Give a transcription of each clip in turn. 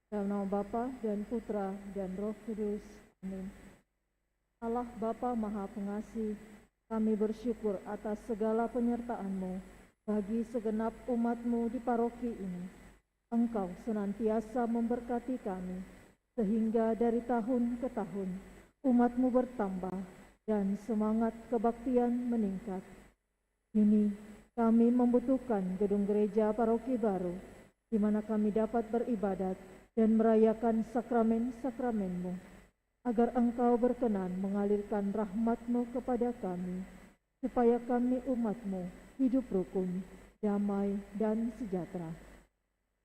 Dalam nama Bapa dan Putra dan Roh Kudus. Amin. Allah Bapa Maha Pengasih, kami bersyukur atas segala penyertaan-Mu bagi segenap umat-Mu di paroki ini. Engkau senantiasa memberkati kami, sehingga dari tahun ke tahun umat-Mu bertambah dan semangat kebaktian meningkat. Kini kami membutuhkan gedung gereja paroki baru, di mana kami dapat beribadat dan merayakan sakramen-sakramen-Mu, agar Engkau berkenan mengalirkan rahmat-Mu kepada kami, supaya kami umat-Mu hidup rukun, damai, dan sejahtera.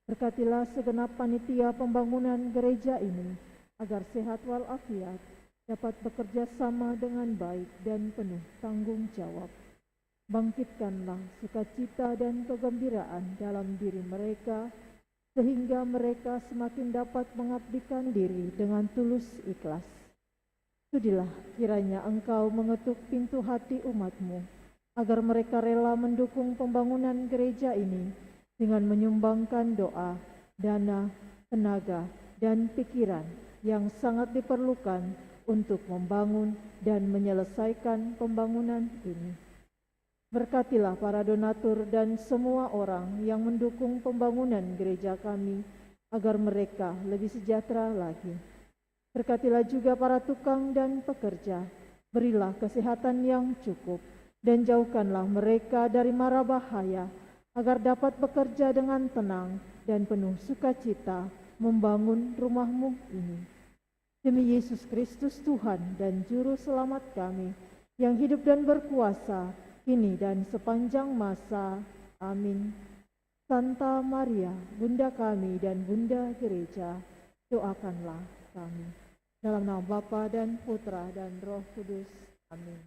Berkatilah segenap panitia pembangunan gereja ini, agar sehat walafiat, dapat bekerja sama dengan baik dan penuh tanggung jawab. Bangkitkanlah sukacita dan kegembiraan dalam diri mereka, sehingga mereka semakin dapat mengabdikan diri dengan tulus ikhlas. Sudilah kiranya Engkau mengetuk pintu hati umat-Mu, agar mereka rela mendukung pembangunan gereja ini dengan menyumbangkan doa, dana, tenaga, dan pikiran yang sangat diperlukan untuk membangun dan menyelesaikan pembangunan ini. Berkatilah para donatur dan semua orang yang mendukung pembangunan gereja kami, agar mereka lebih sejahtera lagi. Berkatilah juga para tukang dan pekerja, berilah kesehatan yang cukup, dan jauhkanlah mereka dari mara bahaya, agar dapat bekerja dengan tenang dan penuh sukacita membangun rumah-Mu ini. Demi Yesus Kristus Tuhan dan Juru Selamat kami, yang hidup dan berkuasa kini dan sepanjang masa. Amin. Santa Maria, Bunda kami dan Bunda Gereja, doakanlah kami. Dalam nama Bapa dan Putra dan Roh Kudus. Amin.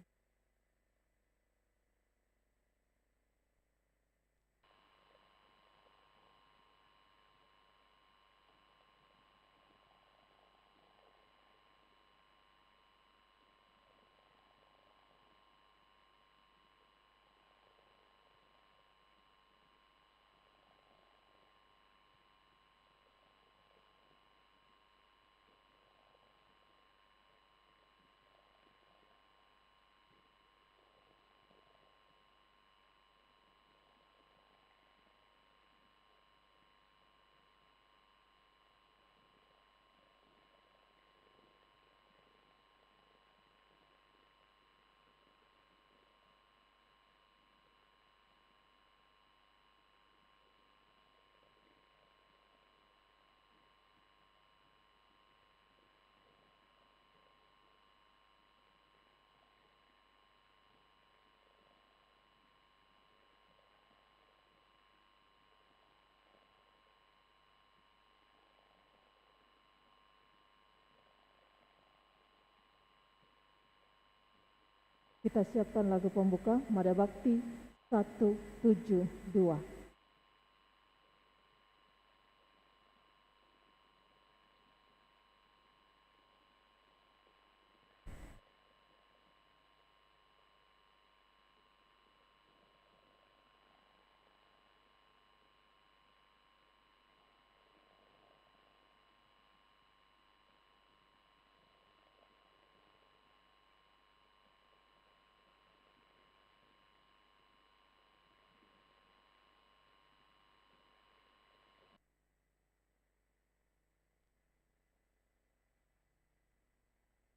Kita siapkan lagu pembuka, Mada Bakti 172.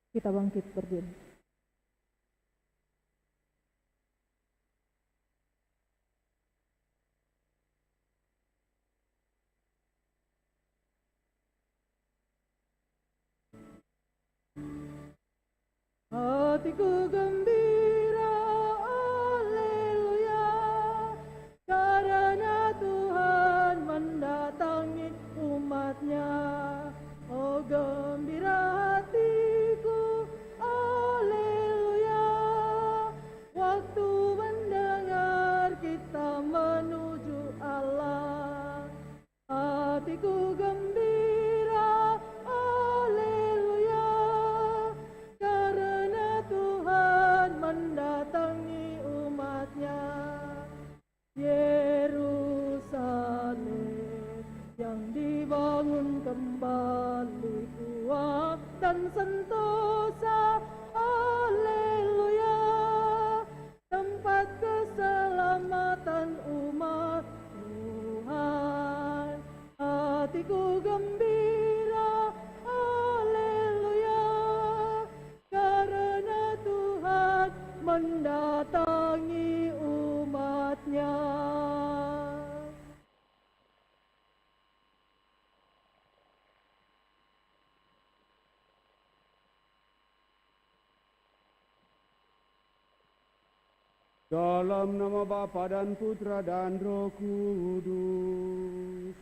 Kita bangkit berdiri. Hatiku gembira, haleluya, karena Tuhan mendatangi umat-Nya. Oh gembira hatiku, haleluya, waktu mendengar kita menuju Allah. Hatiku gembira, haleluya, karena Tuhan kembali kuat dan sentosa. Haleluya, tempat keselamatan umat Tuhan. Hatiku gembira, haleluya, karena Tuhan mendatangi umatnya. Dalam nama Bapa dan Putra dan Roh Kudus.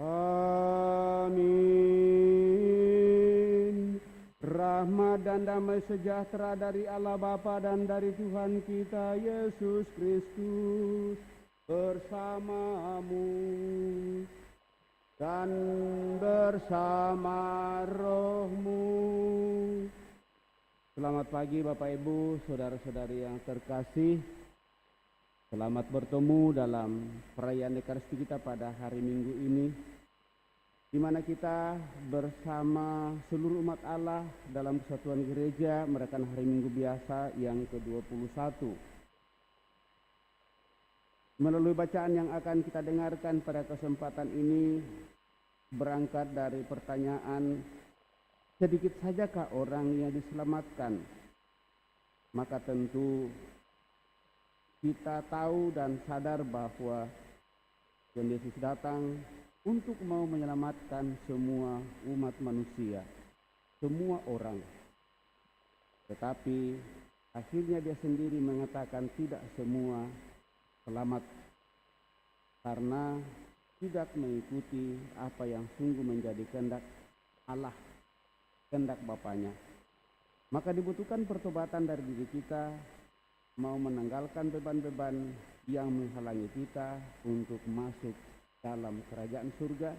Amin. Rahmat dan damai sejahtera dari Allah Bapa dan dari Tuhan kita Yesus Kristus bersamamu dan bersama rohmu. Selamat pagi Bapak Ibu, saudara-saudari yang terkasih. Selamat bertemu dalam perayaan Ekaristi kita pada hari Minggu ini, di mana kita bersama seluruh umat Allah dalam kesatuan gereja merayakan hari Minggu biasa yang ke-21. Melalui bacaan yang akan kita dengarkan pada kesempatan ini berangkat dari pertanyaan, sedikit sajakah orang yang diselamatkan? Maka tentu kita tahu dan sadar bahwa Tuhan Yesus datang untuk mau menyelamatkan semua umat manusia, semua orang. Tetapi akhirnya dia sendiri mengatakan tidak semua selamat karena tidak mengikuti apa yang sungguh menjadi kehendak Allah, kehendak Bapanya. Maka dibutuhkan pertobatan dari diri kita, mau menanggalkan beban-beban yang menghalangi kita untuk masuk dalam kerajaan surga.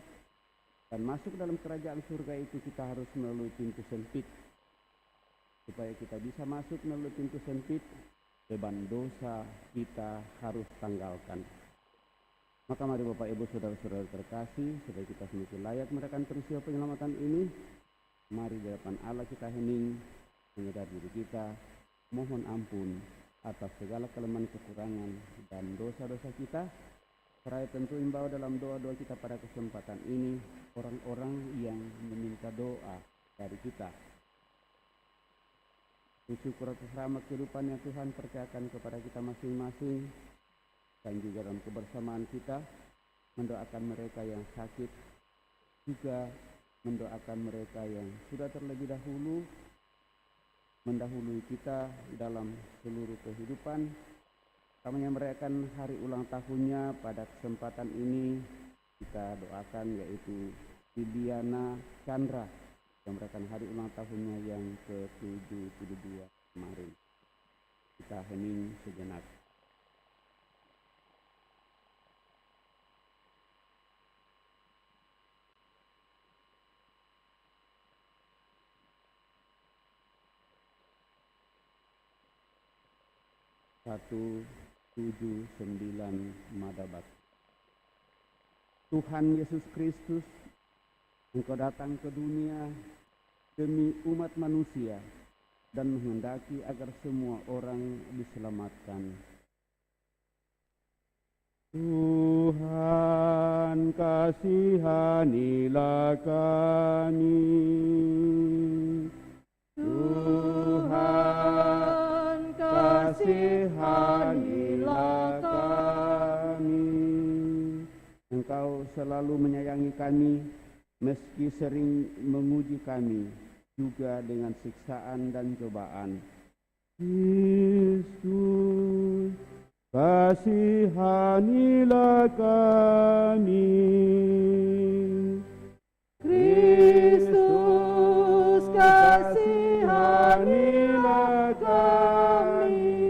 Dan masuk dalam kerajaan surga itu kita harus melalui pintu sempit. Supaya kita bisa masuk melalui pintu sempit, beban dosa kita harus tanggalkan. Maka mari Bapak Ibu saudara-saudara terkasih, supaya kita semakin layak merayakan peristiwa penyelamatan ini, mari di hadapan Allah kita hening, menyadari diri kita, mohon ampun atas segala kelemahan, kekurangan dan dosa-dosa kita. Seraya tentu imbau dalam doa-doa kita pada kesempatan ini orang-orang yang meminta doa dari kita. Syukur atas rahmat kehidupan yang Tuhan percayakan kepada kita masing-masing, dan juga dalam kebersamaan kita mendoakan mereka yang sakit, juga mendoakan mereka yang sudah terlebih dahulu mendahului kita dalam seluruh kehidupan. Kami yang merayakan hari ulang tahunnya pada kesempatan ini kita doakan, yaitu Liliana Chandra yang merayakan hari ulang tahunnya yang ke-72 kemarin. Kita hening sejenak. Satu 79 Madabat. Tuhan Yesus Kristus, Engkau datang ke dunia demi umat manusia dan menghendaki agar semua orang diselamatkan. Tuhan, kasihanilah kami. Tuhan, kasihanilah kami. Engkau selalu menyayangi kami, meski sering menguji kami, juga dengan siksaan dan cobaan. Kristus, kasihanilah kami. Kristus, kasihanilah kami.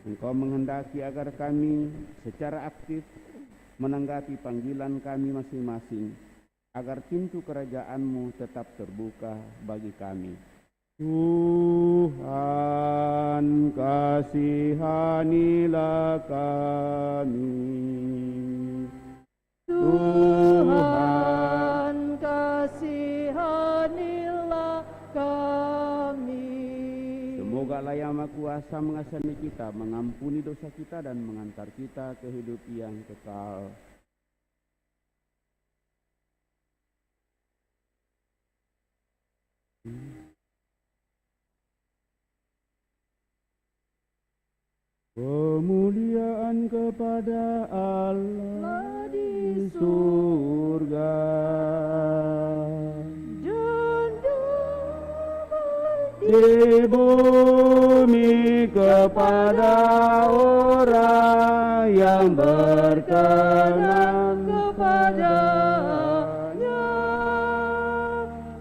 Engkau menghendaki agar kami secara aktif menanggapi panggilan kami masing-masing, agar pintu kerajaan-Mu tetap terbuka bagi kami. Tuhan, kasihanilah kami. Tuhan, Allah yang Maha Kuasa mengasihani kita, mengampuni dosa kita dan mengantar kita ke hidup yang kekal. Kemuliaan kepada Allah di surga di bumi kepada orang yang berkenan kepadanya.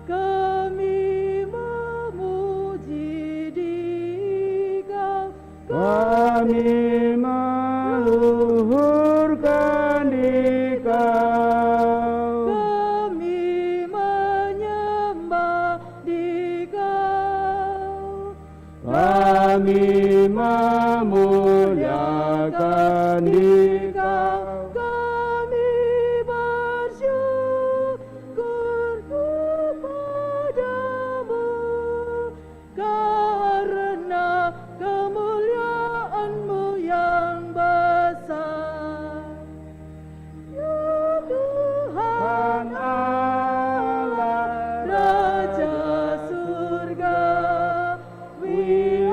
Kami memuji Dikau, kami meluhurkan Dikau, kami menyembah Dikau, kami memuliakan Dikau, kami bersyukur kepadamu karena kemuliaan-Mu yang besar. Ya Tuhan Allah, Raja surga,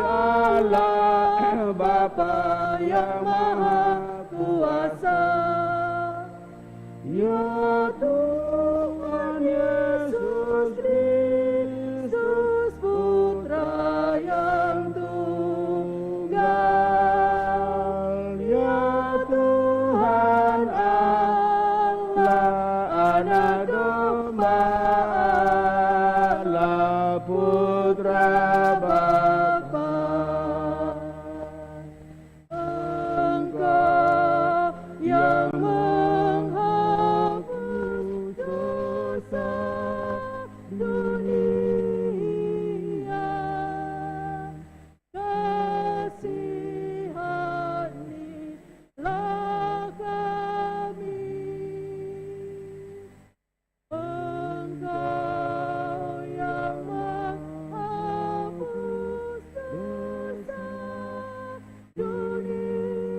Allah Bapa yang Maha Kuasa. ya Tuhan Yesus Kristus Putra yang tunggal, ya Tuhan Allah, Anak Domba Allah, Putra Bapa. Engkau yang menghapus dosa dunia, kasihanilah kami. Engkau yang menghapus dosa dunia,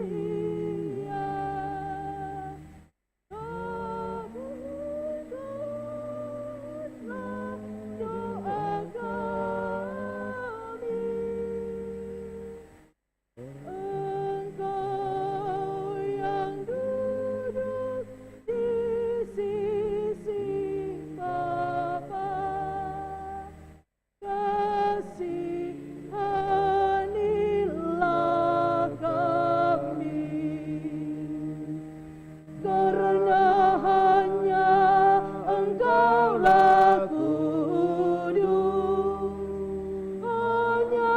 kabulkanlah doa kami. Engkau yang duduk di sisi Bapa, kasihanilah kami. Karena hanya Engkaulah kudus, hanya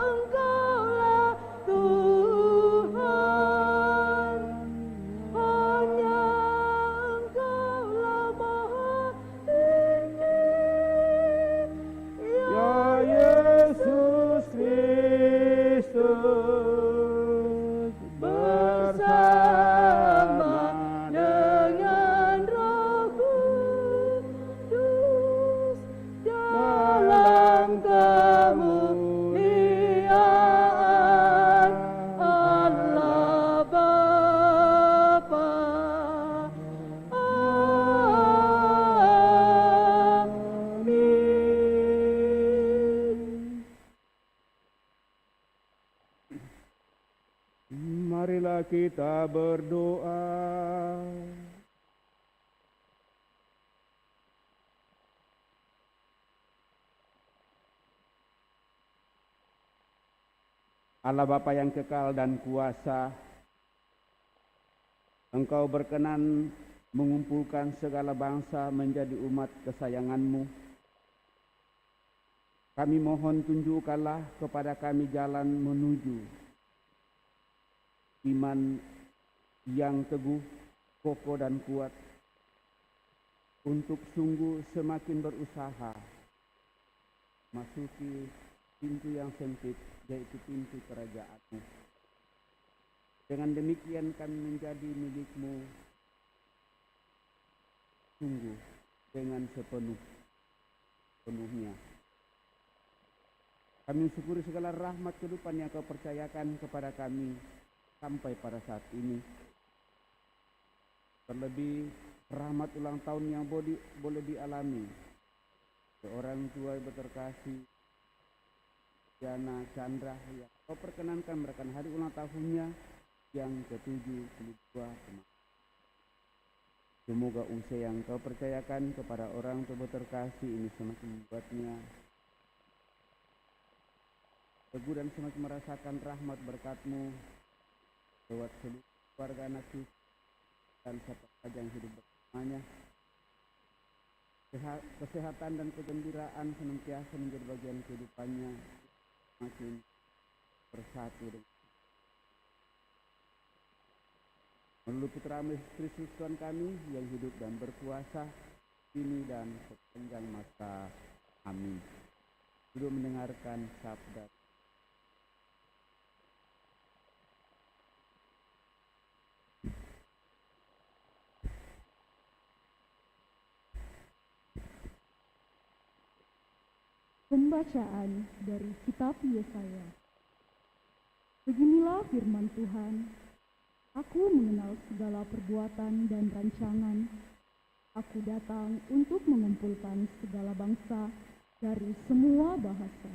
Engkaulah Tuhan, hanya Engkaulah Maha Tinggi. Ya Yesus Kristus, bersama dengan Roh Kudus dalam kemuliaan Allah Bapa. Amin. marilah kita berdoa. Allah Bapa yang kekal dan kuasa, Engkau berkenan mengumpulkan segala bangsa menjadi umat kesayangan-Mu. Kami mohon tunjukkanlah kepada kami jalan menuju iman yang teguh, kokoh dan kuat, untuk sungguh semakin berusaha masuki pintu yang sempit, yaitu pintu kerajaan-Mu. Dengan demikian kami menjadi milik-Mu sungguh dengan sepenuhnya. Kami syukuri segala rahmat kehidupan yang Kau percayakan kepada kami sampai pada saat ini. Terlebih rahmat ulang tahun yang boleh dialami seorang tua yang berterkasih, Diana Chandra, yang Kau perkenankan merayakan hari ulang tahunnya yang ke-72. Semoga usia yang Kau percayakan kepada orang tua berterkasih ini semakin membuatnya teguh dan semakin merasakan rahmat berkat-Mu lewat seluruh keluarga anak cucu dan siapa saja yang hidup bersamanya. Kesehatan dan kegembiraan senantiasa menjadi bagian kehidupannya, semakin bersatu dengan melalui putra-Mu Yesus Kristus Tuhan kami yang hidup dan berkuasa kini dan sepanjang masa. Amin. Duduk mendengarkan sabda. Pembacaan dari kitab Yesaya. Beginilah firman Tuhan. Aku mengenal segala perbuatan dan rancangan. Aku datang untuk mengumpulkan segala bangsa dari semua bahasa.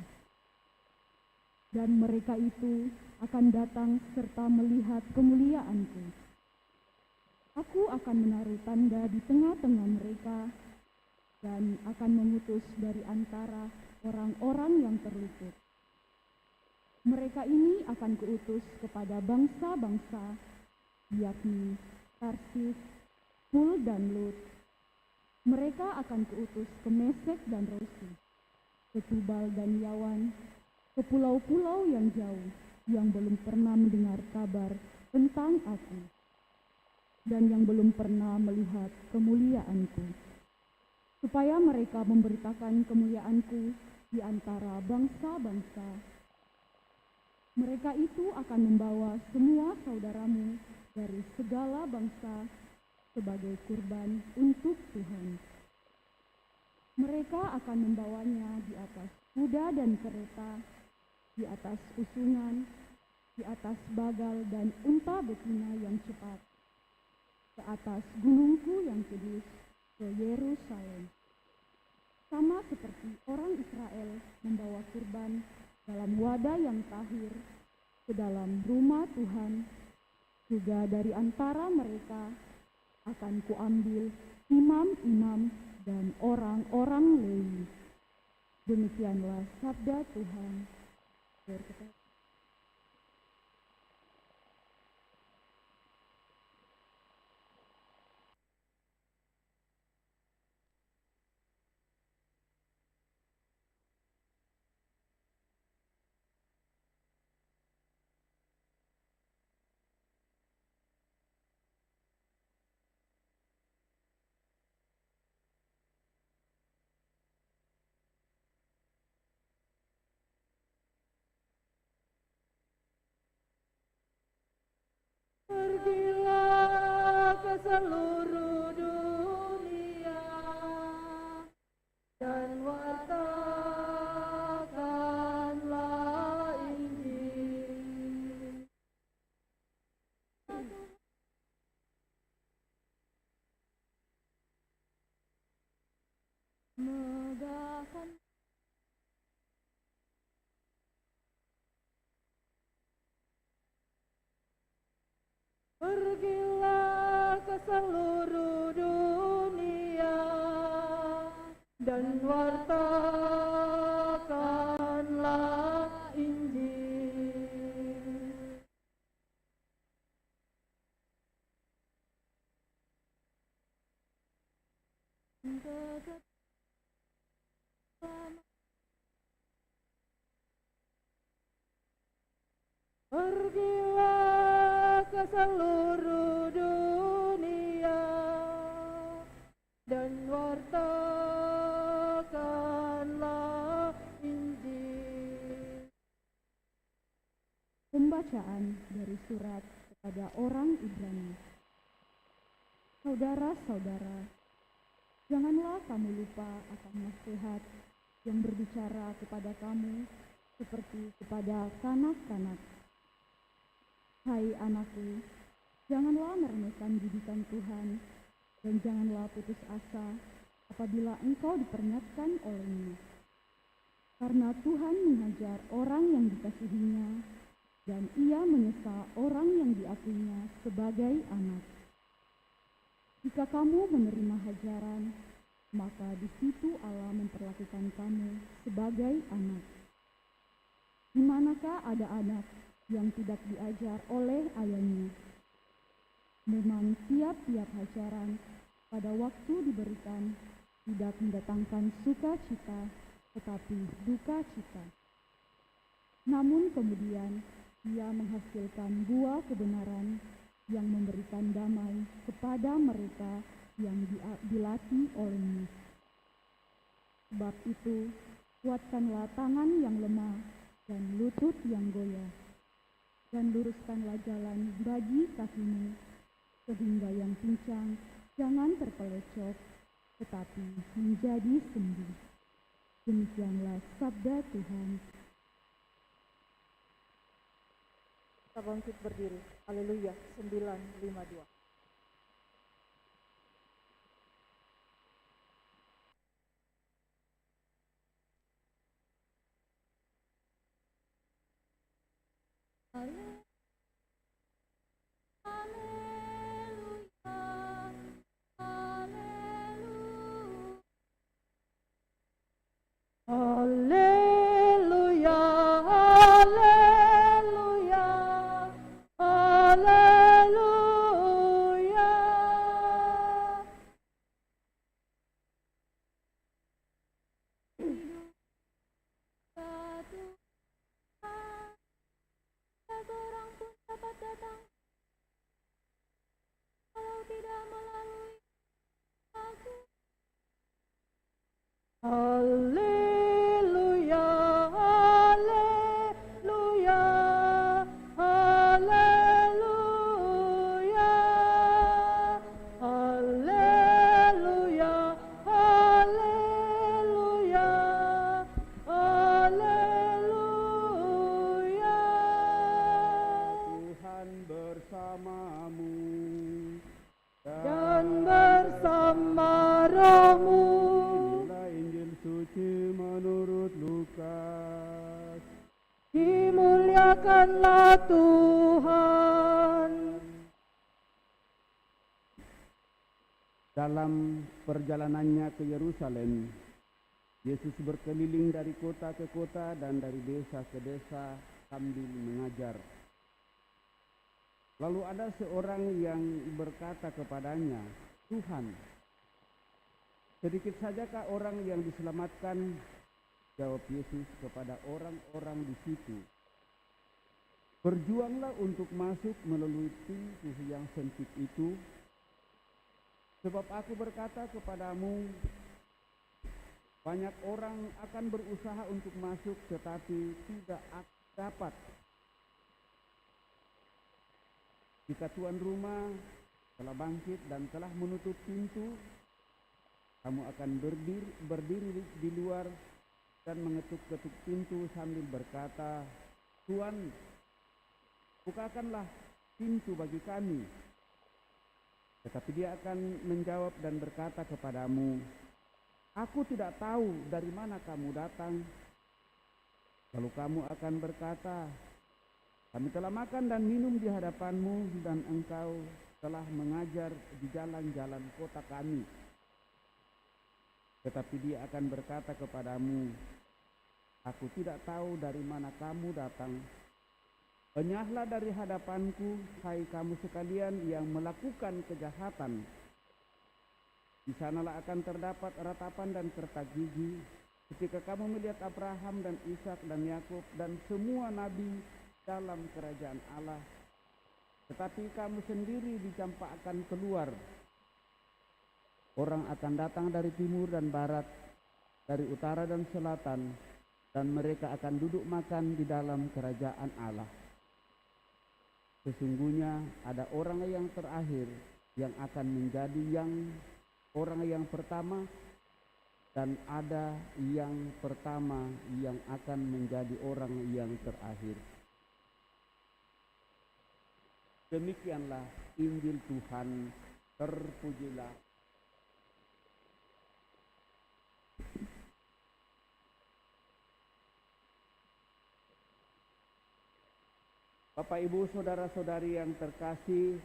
Dan mereka itu akan datang serta melihat kemuliaanku. Aku akan menaruh tanda di tengah-tengah mereka dan akan mengutus dari antara orang-orang yang terluput. Mereka ini akan kuutus kepada bangsa-bangsa, yakni Tarsis, Pul dan Lut. Mereka akan kuutus ke Mesek dan Rosi, ke Tubal dan Yawan, ke pulau-pulau yang jauh yang belum pernah mendengar kabar tentang Aku dan yang belum pernah melihat kemuliaanku, supaya mereka memberitakan kemuliaanku di antara bangsa-bangsa. Mereka itu akan membawa semua saudaramu dari segala bangsa sebagai kurban untuk Tuhan. Mereka akan membawanya di atas kuda dan kereta, di atas usungan, di atas bagal dan unta betina yang cepat, ke atas gunungku yang kudus, ke Yerusalem. Sama seperti orang Israel membawa kurban dalam wadah yang tahir ke dalam rumah Tuhan, juga dari antara mereka akan kuambil imam-imam dan orang-orang Lewi. Demikianlah sabda Tuhan. Berkata, Pergilah ke seluruh dunia dan wartakanlah Injil. Megahkan Pergilah ke seluruh dunia dan wartakanlah Injil. Pergilah ke seluruh dunia dan wartakanlah Injil. pembacaan dari surat kepada orang Ibrani. Saudara-saudara, janganlah kamu lupa akan nasihat yang berbicara kepada kamu seperti kepada kanak-kanak. Hai anakku, janganlah meremehkan didikan Tuhan, dan janganlah putus asa apabila engkau diperingatkan olehnya. Karena Tuhan menghajar orang yang dikasihinya, dan ia menyesa orang yang diakuinya sebagai anak. Jika kamu menerima hajaran, maka di situ Allah memperlakukan kamu sebagai anak. Di manakah ada anak yang tidak diajar oleh ayahnya? Memang tiap-tiap hajaran pada waktu diberikan tidak mendatangkan sukacita, tetapi duka cita. Namun kemudian ia menghasilkan buah kebenaran yang memberikan damai kepada mereka yang dilatih olehnya. Sebab itu, kuatkanlah tangan yang lemah dan lutut yang goyah, dan luruskanlah jalan bagi kakimu, sehingga yang pincang jangan terpelecok, tetapi menjadi sembuh. Demikianlah sabda Tuhan. Kita bangkit berdiri. Haleluya. 952. Haleluya, haleluya, haleluya. Satu, seorang pun dapat datang kalau tidak melalui aku. Haleluya, haleluya, haleluya, haleluya, haleluya, haleluya. Tuhan bersamamu Dan bersama rohmu. Inilah Injil suci menurut Lukas. Dimuliakanlah Tuhan. Dalam perjalanannya ke Yerusalem, Yesus berkeliling dari kota ke kota dan dari desa ke desa sambil mengajar. Lalu ada seorang yang berkata kepadanya, "Tuhan, sedikit sajakah orang yang diselamatkan?" Jawab Yesus kepada orang-orang di situ, "Berjuanglah untuk masuk melalui pintu yang sempit itu, sebab aku berkata kepadamu, banyak orang akan berusaha untuk masuk tetapi tidak dapat. Jika tuan rumah telah bangkit dan telah menutup pintu, kamu akan berdiri di luar dan mengetuk-ketuk pintu sambil berkata, 'Tuan, bukakanlah pintu bagi kami.' Tetapi dia akan menjawab dan berkata kepadamu, 'Aku tidak tahu dari mana kamu datang.' Lalu kamu akan berkata, 'Kami telah makan dan minum di hadapanmu dan engkau telah mengajar di jalan-jalan kota kami.' Tetapi dia akan berkata kepadamu, 'Aku tidak tahu dari mana kamu datang. Enyahlah dari hadapanku, hai kamu sekalian yang melakukan kejahatan. Di sanalah akan terdapat ratapan dan kertak gigi ketika kamu melihat Abraham dan Ishak dan Yakub dan semua nabi dalam kerajaan Allah. Tetapi kamu sendiri dicampakkan keluar. Orang akan datang dari timur dan barat, dari utara dan selatan, dan mereka akan duduk makan di dalam kerajaan Allah. Sesungguhnya ada orang yang terakhir yang akan menjadi orang yang pertama, dan ada yang pertama yang akan menjadi orang yang terakhir. Demikianlah Injil Tuhan, terpujilah. Bapak, Ibu, saudara-saudari yang terkasih,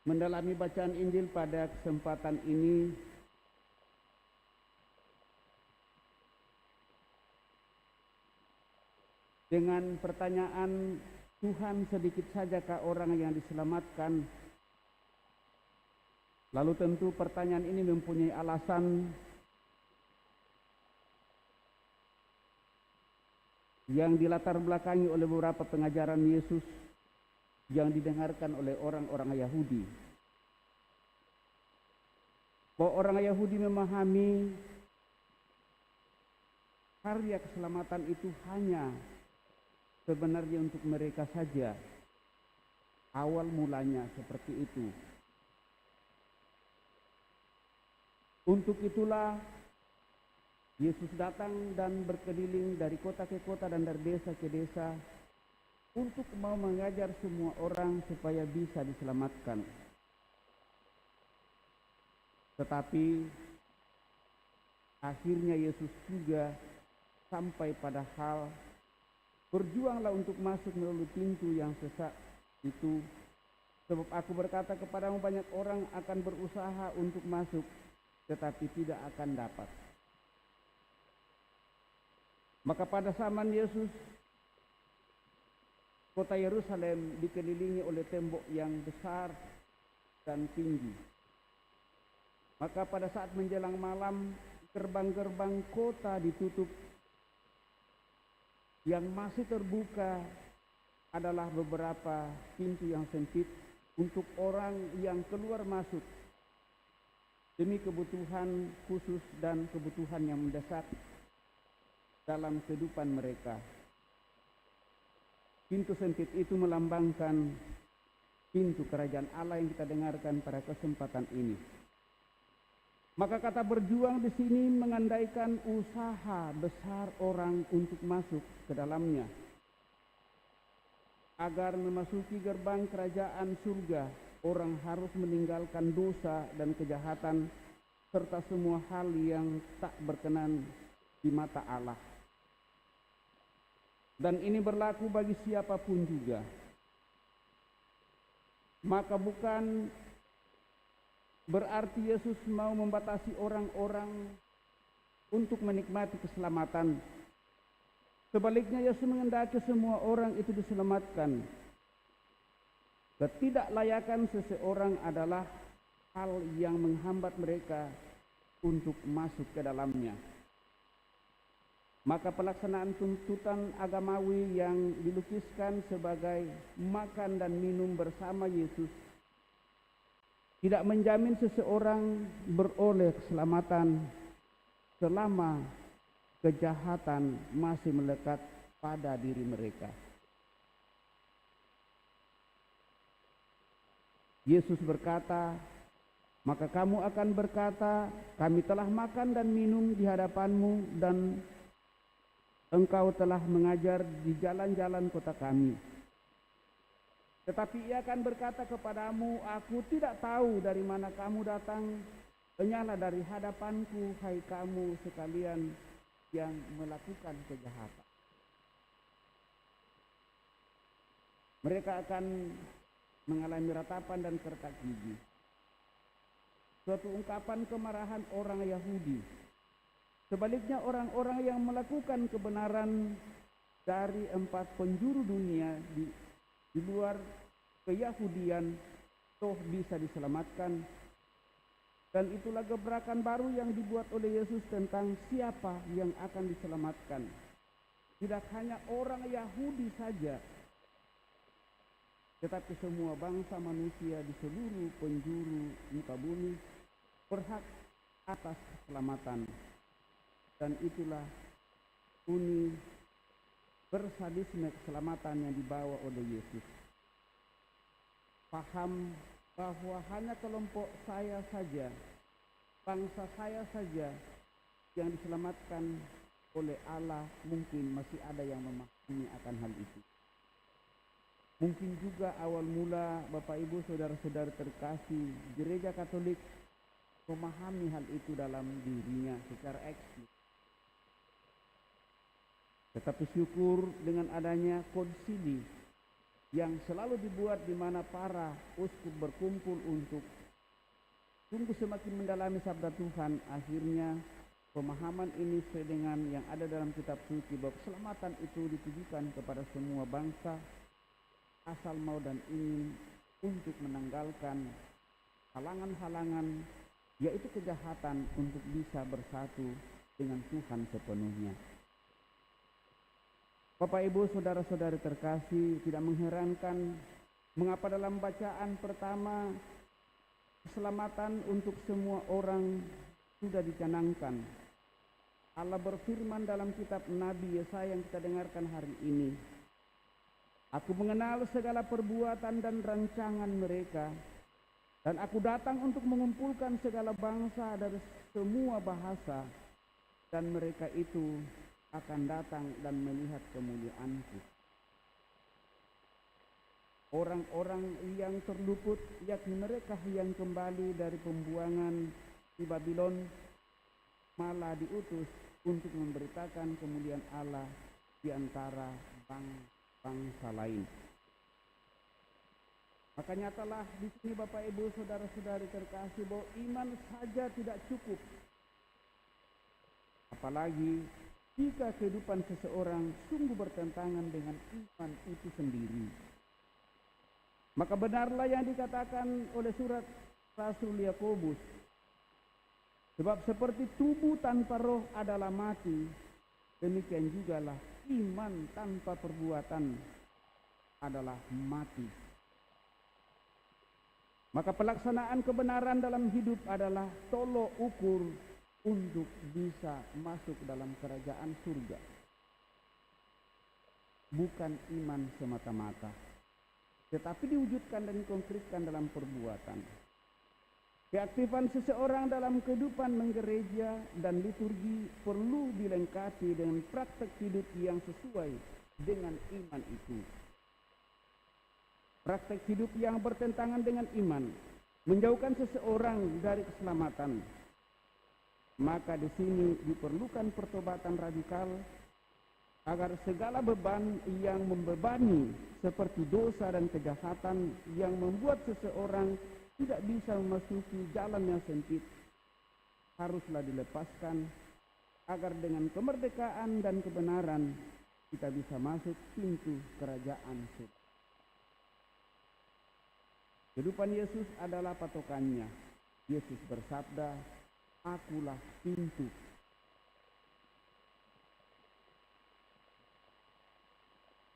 mendalami bacaan Injil pada kesempatan ini dengan pertanyaan, Tuhan, sedikit sajakah orang yang diselamatkan? Lalu tentu pertanyaan ini mempunyai alasan yang dilatar belakangi oleh beberapa pengajaran Yesus yang didengarkan oleh orang-orang Yahudi. Bahwa orang Yahudi memahami karya keselamatan itu hanya sebenarnya untuk mereka saja. Awal mulanya seperti itu. Untuk itulah Yesus datang dan berkeliling dari kota ke kota dan dari desa ke desa untuk mau mengajar semua orang supaya bisa diselamatkan. Tetapi akhirnya Yesus juga sampai pada hal berjuanglah untuk masuk melalui pintu yang sesak itu, sebab aku berkata kepadamu, banyak orang akan berusaha untuk masuk tetapi tidak akan dapat. Maka pada zaman Yesus, kota Yerusalem dikelilingi oleh tembok yang besar dan tinggi. Maka pada saat menjelang malam, gerbang-gerbang kota ditutup. Yang masih terbuka adalah beberapa pintu yang sempit untuk orang yang keluar masuk demi kebutuhan khusus dan kebutuhan yang mendesak dalam kehidupan mereka. Pintu sempit itu melambangkan pintu kerajaan Allah yang kita dengarkan pada kesempatan ini. Maka kata berjuang di sini mengandaikan usaha besar orang untuk masuk ke dalamnya. Agar memasuki gerbang kerajaan surga, orang harus meninggalkan dosa dan kejahatan serta semua hal yang tak berkenan di mata Allah. Dan ini berlaku bagi siapapun juga. Maka bukan berarti Yesus mau membatasi orang-orang untuk menikmati keselamatan. Sebaliknya Yesus menghendaki semua orang itu diselamatkan. Ketidaklayakan seseorang adalah hal yang menghambat mereka untuk masuk ke dalamnya. Maka pelaksanaan tuntutan agamawi yang dilukiskan sebagai makan dan minum bersama Yesus tidak menjamin seseorang beroleh keselamatan selama kejahatan masih melekat pada diri mereka. Yesus berkata, maka kamu akan berkata, kami telah makan dan minum di hadapanmu dan engkau telah mengajar di jalan-jalan kota kami. Tetapi ia akan berkata kepadamu, aku tidak tahu dari mana kamu datang. Enyahlah dari hadapanku, hai kamu sekalian yang melakukan kejahatan. Mereka akan mengalami ratapan dan kertak gigi. Suatu ungkapan kemarahan orang Yahudi. Sebaliknya orang-orang yang melakukan kebenaran dari 4 penjuru dunia di luar keyahudian toh bisa diselamatkan. Dan itulah gebrakan baru yang dibuat oleh Yesus tentang siapa yang akan diselamatkan. Tidak hanya orang Yahudi saja, tetapi semua bangsa manusia di seluruh penjuru muka bumi berhak atas keselamatan. Dan itulah universalisme keselamatan yang dibawa oleh Yesus. Paham bahwa hanya kelompok saya saja, bangsa saya saja yang diselamatkan oleh Allah. Mungkin masih ada yang memahami akan hal itu. Mungkin juga awal mula Bapak Ibu saudara-saudara terkasih, Gereja Katolik memahami hal itu dalam dirinya secara eksplisit. Tetapi syukur dengan adanya konsili yang selalu dibuat di mana para uskup berkumpul untuk sungguh semakin mendalami sabda Tuhan, akhirnya pemahaman ini sesuai dengan yang ada dalam kitab suci bahwa keselamatan itu ditujukan kepada semua bangsa, asal mau dan ingin, untuk menanggalkan halangan-halangan, yaitu kejahatan, untuk bisa bersatu dengan Tuhan sepenuhnya. Bapak Ibu saudara-saudari terkasih, tidak mengherankan mengapa dalam bacaan pertama keselamatan untuk semua orang sudah dicanangkan. Allah berfirman dalam kitab Nabi Yesaya yang kita dengarkan hari ini, "Aku mengenal segala perbuatan dan rancangan mereka, dan aku datang untuk mengumpulkan segala bangsa dari semua bahasa, dan mereka itu akan datang dan melihat kemuliaanku." Orang-orang yang terluput, yakni mereka yang kembali dari pembuangan di Babylon, malah diutus untuk memberitakan kemuliaan Allah di antara bangsa lain. Maka nyatalah di sini Bapak Ibu saudara-saudari terkasih bahwa iman saja tidak cukup, apalagi jika kehidupan seseorang sungguh bertentangan dengan iman itu sendiri. Maka benarlah yang dikatakan oleh surat Rasul Yakobus, sebab seperti tubuh tanpa roh adalah mati, demikian jugalah iman tanpa perbuatan adalah mati. Maka pelaksanaan kebenaran dalam hidup adalah tolok ukur untuk bisa masuk dalam kerajaan surga. Bukan iman semata-mata, tetapi diwujudkan dan dikonkretkan dalam perbuatan. Keaktifan seseorang dalam kehidupan menggereja dan liturgi perlu dilengkapi dengan praktek hidup yang sesuai dengan iman itu. Praktek hidup yang bertentangan dengan iman menjauhkan seseorang dari keselamatan. Maka di sini diperlukan pertobatan radikal agar segala beban yang membebani seperti dosa dan kejahatan yang membuat seseorang tidak bisa memasuki jalan yang sempit haruslah dilepaskan, agar dengan kemerdekaan dan kebenaran kita bisa masuk pintu kerajaan surga. Kehidupan Yesus adalah patokannya. Yesus bersabda, "Akulah pintu."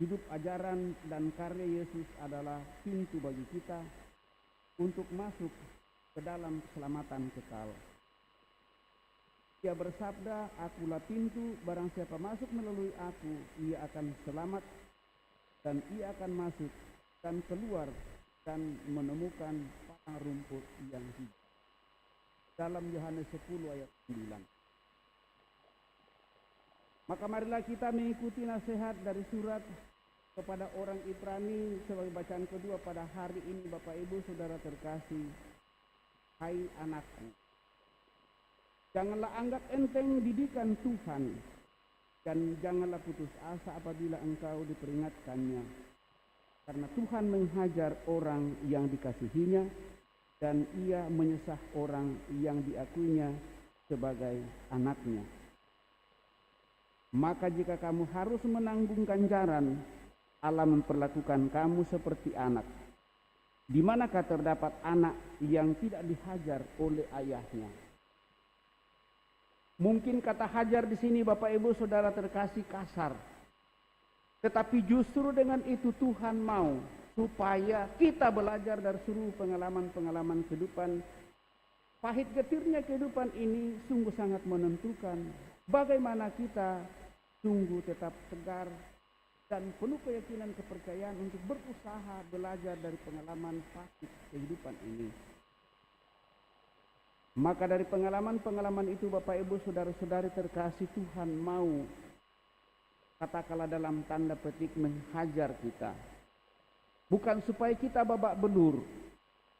Hidup ajaran dan karya Yesus adalah pintu bagi kita untuk masuk ke dalam keselamatan kekal. Dia bersabda, "Akulah pintu, barang siapa masuk melalui aku, ia akan selamat, dan ia akan masuk dan keluar dan menemukan padang rumput yang hijau." Dalam Yohanes 10 ayat 9. Maka marilah kita mengikuti nasihat dari surat kepada orang Ibrani sebagai bacaan kedua pada hari ini. Bapak Ibu saudara terkasih, hai anakku, janganlah anggap enteng didikan Tuhan, dan janganlah putus asa apabila engkau diperingatkannya, karena Tuhan menghajar orang yang dikasihinya, dan ia menyesah orang yang diakuinya sebagai anaknya. Maka jika kamu harus menanggung ganjaran, Allah memperlakukan kamu seperti anak. Di manakah terdapat anak yang tidak dihajar oleh ayahnya? Mungkin kata hajar di sini Bapak Ibu saudara terkasih kasar, tetapi justru dengan itu Tuhan mau supaya kita belajar dari seluruh pengalaman-pengalaman kehidupan. Pahit getirnya kehidupan ini sungguh sangat menentukan bagaimana kita sungguh tetap tegar dan penuh keyakinan kepercayaan untuk berusaha belajar dari pengalaman pahit kehidupan ini. Maka dari pengalaman-pengalaman itu Bapak Ibu saudara-saudari terkasih, Tuhan mau katakanlah dalam tanda petik menghajar kita. Bukan supaya kita babak belur,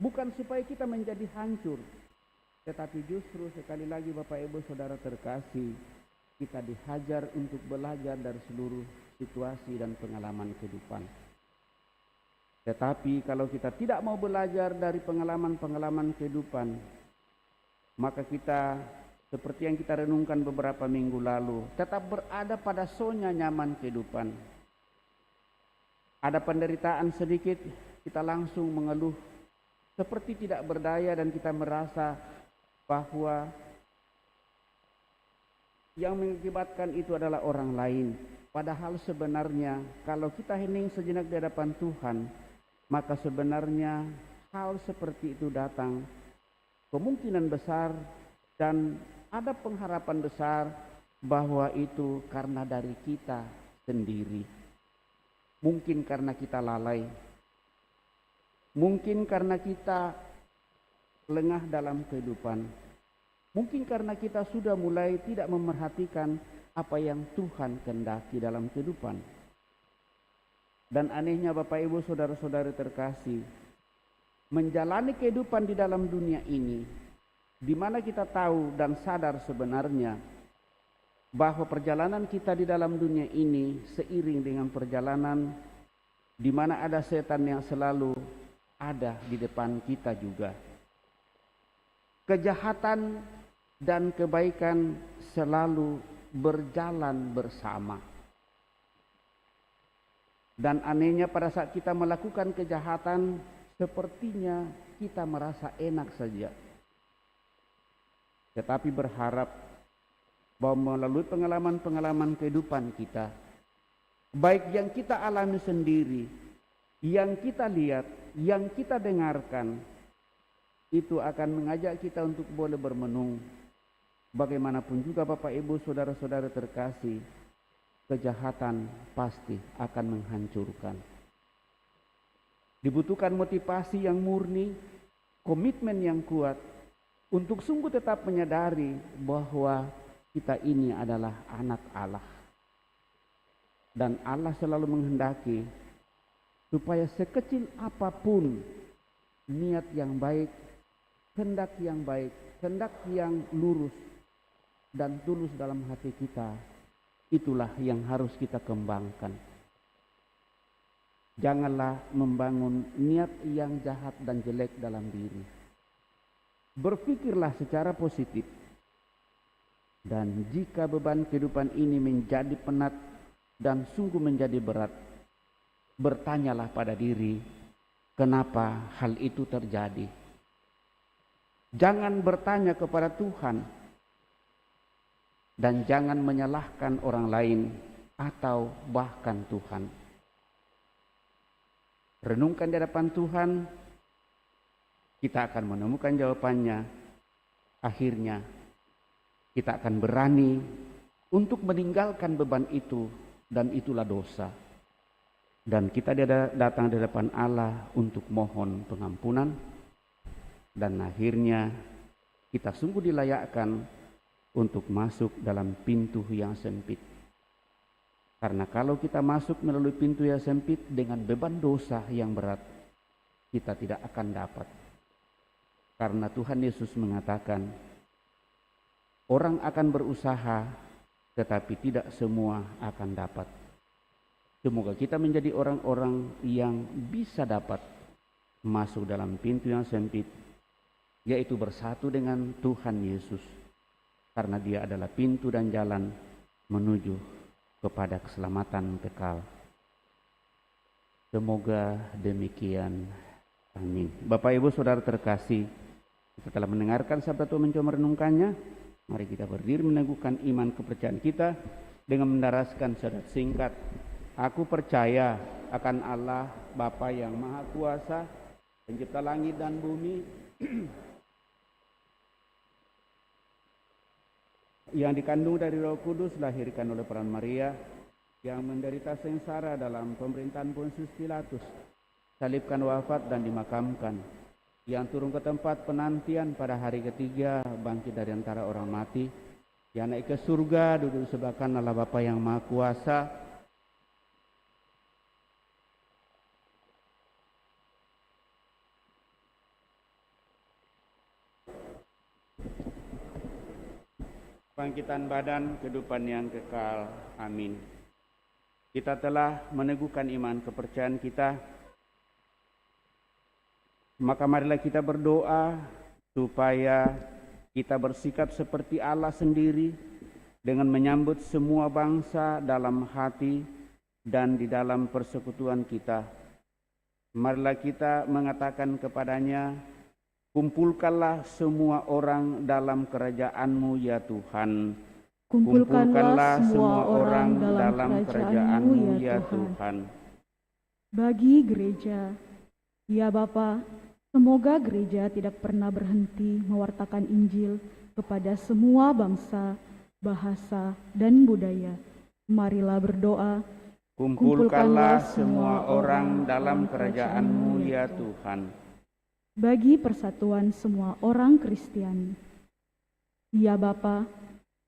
bukan supaya kita menjadi hancur, tetapi justru sekali lagi Bapak Ibu saudara terkasih, kita dihajar untuk belajar dari seluruh situasi dan pengalaman kehidupan. Tetapi kalau kita tidak mau belajar dari pengalaman-pengalaman kehidupan, maka kita seperti yang kita renungkan beberapa minggu lalu, tetap berada pada zona nyaman kehidupan. Ada penderitaan sedikit, kita langsung mengeluh seperti tidak berdaya dan kita merasa bahwa yang mengakibatkan itu adalah orang lain. Padahal sebenarnya kalau kita hening sejenak di hadapan Tuhan, maka sebenarnya hal seperti itu datang kemungkinan besar dan ada pengharapan besar bahwa itu karena dari kita sendiri. Mungkin karena kita lalai, mungkin karena kita lengah dalam kehidupan, mungkin karena kita sudah mulai tidak memerhatikan apa yang Tuhan kehendaki dalam kehidupan. Dan anehnya Bapak Ibu saudara-saudari terkasih, menjalani kehidupan di dalam dunia ini, di mana kita tahu dan sadar sebenarnya bahwa perjalanan kita di dalam dunia ini seiring dengan perjalanan di mana ada setan yang selalu ada di depan kita juga. Kejahatan dan kebaikan selalu berjalan bersama. Dan anehnya pada saat kita melakukan kejahatan, sepertinya kita merasa enak saja. Tetapi berharap bahwa melalui pengalaman-pengalaman kehidupan kita, baik yang kita alami sendiri, yang kita lihat, yang kita dengarkan, itu akan mengajak kita untuk boleh bermenung. Bagaimanapun juga Bapak Ibu saudara-saudara terkasih, kejahatan pasti akan menghancurkan. Dibutuhkan motivasi yang murni, komitmen yang kuat untuk sungguh tetap menyadari bahwa kita ini adalah anak Allah. Dan Allah selalu menghendaki supaya sekecil apapun niat yang baik, kehendak yang baik, kehendak yang lurus dan tulus dalam hati kita, itulah yang harus kita kembangkan. Janganlah membangun niat yang jahat dan jelek dalam diri. Berpikirlah secara positif. Dan jika beban kehidupan ini menjadi penat dan sungguh menjadi berat, bertanyalah pada diri, kenapa hal itu terjadi? Jangan bertanya kepada Tuhan dan jangan menyalahkan orang lain atau bahkan Tuhan. Renungkan di hadapan Tuhan, kita akan menemukan jawabannya. Akhirnya kita akan berani untuk meninggalkan beban itu, dan itulah dosa. Dan kita datang di hadapan Allah untuk mohon pengampunan, dan akhirnya kita sungguh dilayakkan untuk masuk dalam pintu yang sempit. Karena kalau kita masuk melalui pintu yang sempit dengan beban dosa yang berat, kita tidak akan dapat. Karena Tuhan Yesus mengatakan, orang akan berusaha, tetapi tidak semua akan dapat. Semoga kita menjadi orang-orang yang bisa dapat masuk dalam pintu yang sempit, yaitu bersatu dengan Tuhan Yesus. Karena Dia adalah pintu dan jalan menuju kepada keselamatan kekal. Semoga demikian. Amin. Bapak Ibu Saudara terkasih, kita telah mendengarkan sabda Tuhan, mencoba merenungkannya. Mari kita berdiri meneguhkan iman kepercayaan kita dengan mendaraskan syahadat singkat. Aku percaya akan Allah Bapa yang Maha Kuasa, pencipta langit dan bumi, yang dikandung dari Roh Kudus, dilahirkan oleh peran Maria, yang menderita sengsara dalam pemerintahan Pontius Pilatus, salibkan, wafat, dan dimakamkan, yang turun ke tempat penantian pada hari ketiga, bangkit dari antara orang mati, yang naik ke surga, duduk sebelah kanan Allah Bapa yang Maha Kuasa, bangkitan badan, kehidupan yang kekal. Amin. Kita telah meneguhkan iman kepercayaan kita, maka marilah kita berdoa supaya kita bersikap seperti Allah sendiri dengan menyambut semua bangsa dalam hati dan di dalam persekutuan kita. Marilah kita mengatakan kepadanya, kumpulkanlah semua orang dalam kerajaan-Mu ya Tuhan. Kumpulkanlah semua orang dalam kerajaan-Mu ya Tuhan. Bagi gereja, ya Bapa, semoga gereja tidak pernah berhenti mewartakan Injil kepada semua bangsa, bahasa, dan budaya. Marilah berdoa. Kumpulkanlah semua orang dalam kerajaan-Mu ya Tuhan. Bagi persatuan semua orang Kristiani, ya Bapa,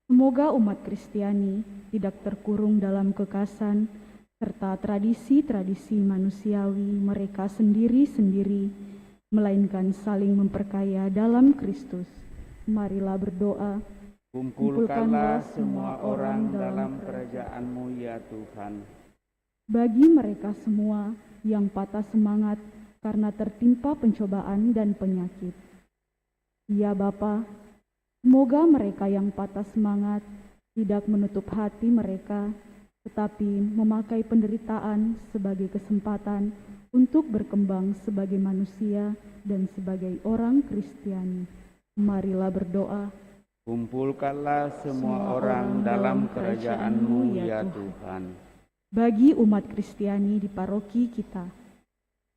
semoga umat Kristiani tidak terkurung dalam kekasan serta tradisi-tradisi manusiawi mereka sendiri-sendiri, melainkan saling memperkaya dalam Kristus. Marilah berdoa. Kumpulkanlah semua orang dalam kerajaan-Mu ya Tuhan. Bagi mereka semua yang patah semangat karena tertimpa pencobaan dan penyakit, ya Bapa, semoga mereka yang patah semangat tidak menutup hati mereka, tetapi memakai penderitaan sebagai kesempatan untuk berkembang sebagai manusia dan sebagai orang Kristiani. Marilah berdoa. Kumpulkanlah semua orang dalam kerajaan-Mu ya Tuhan. Bagi umat Kristiani di paroki kita,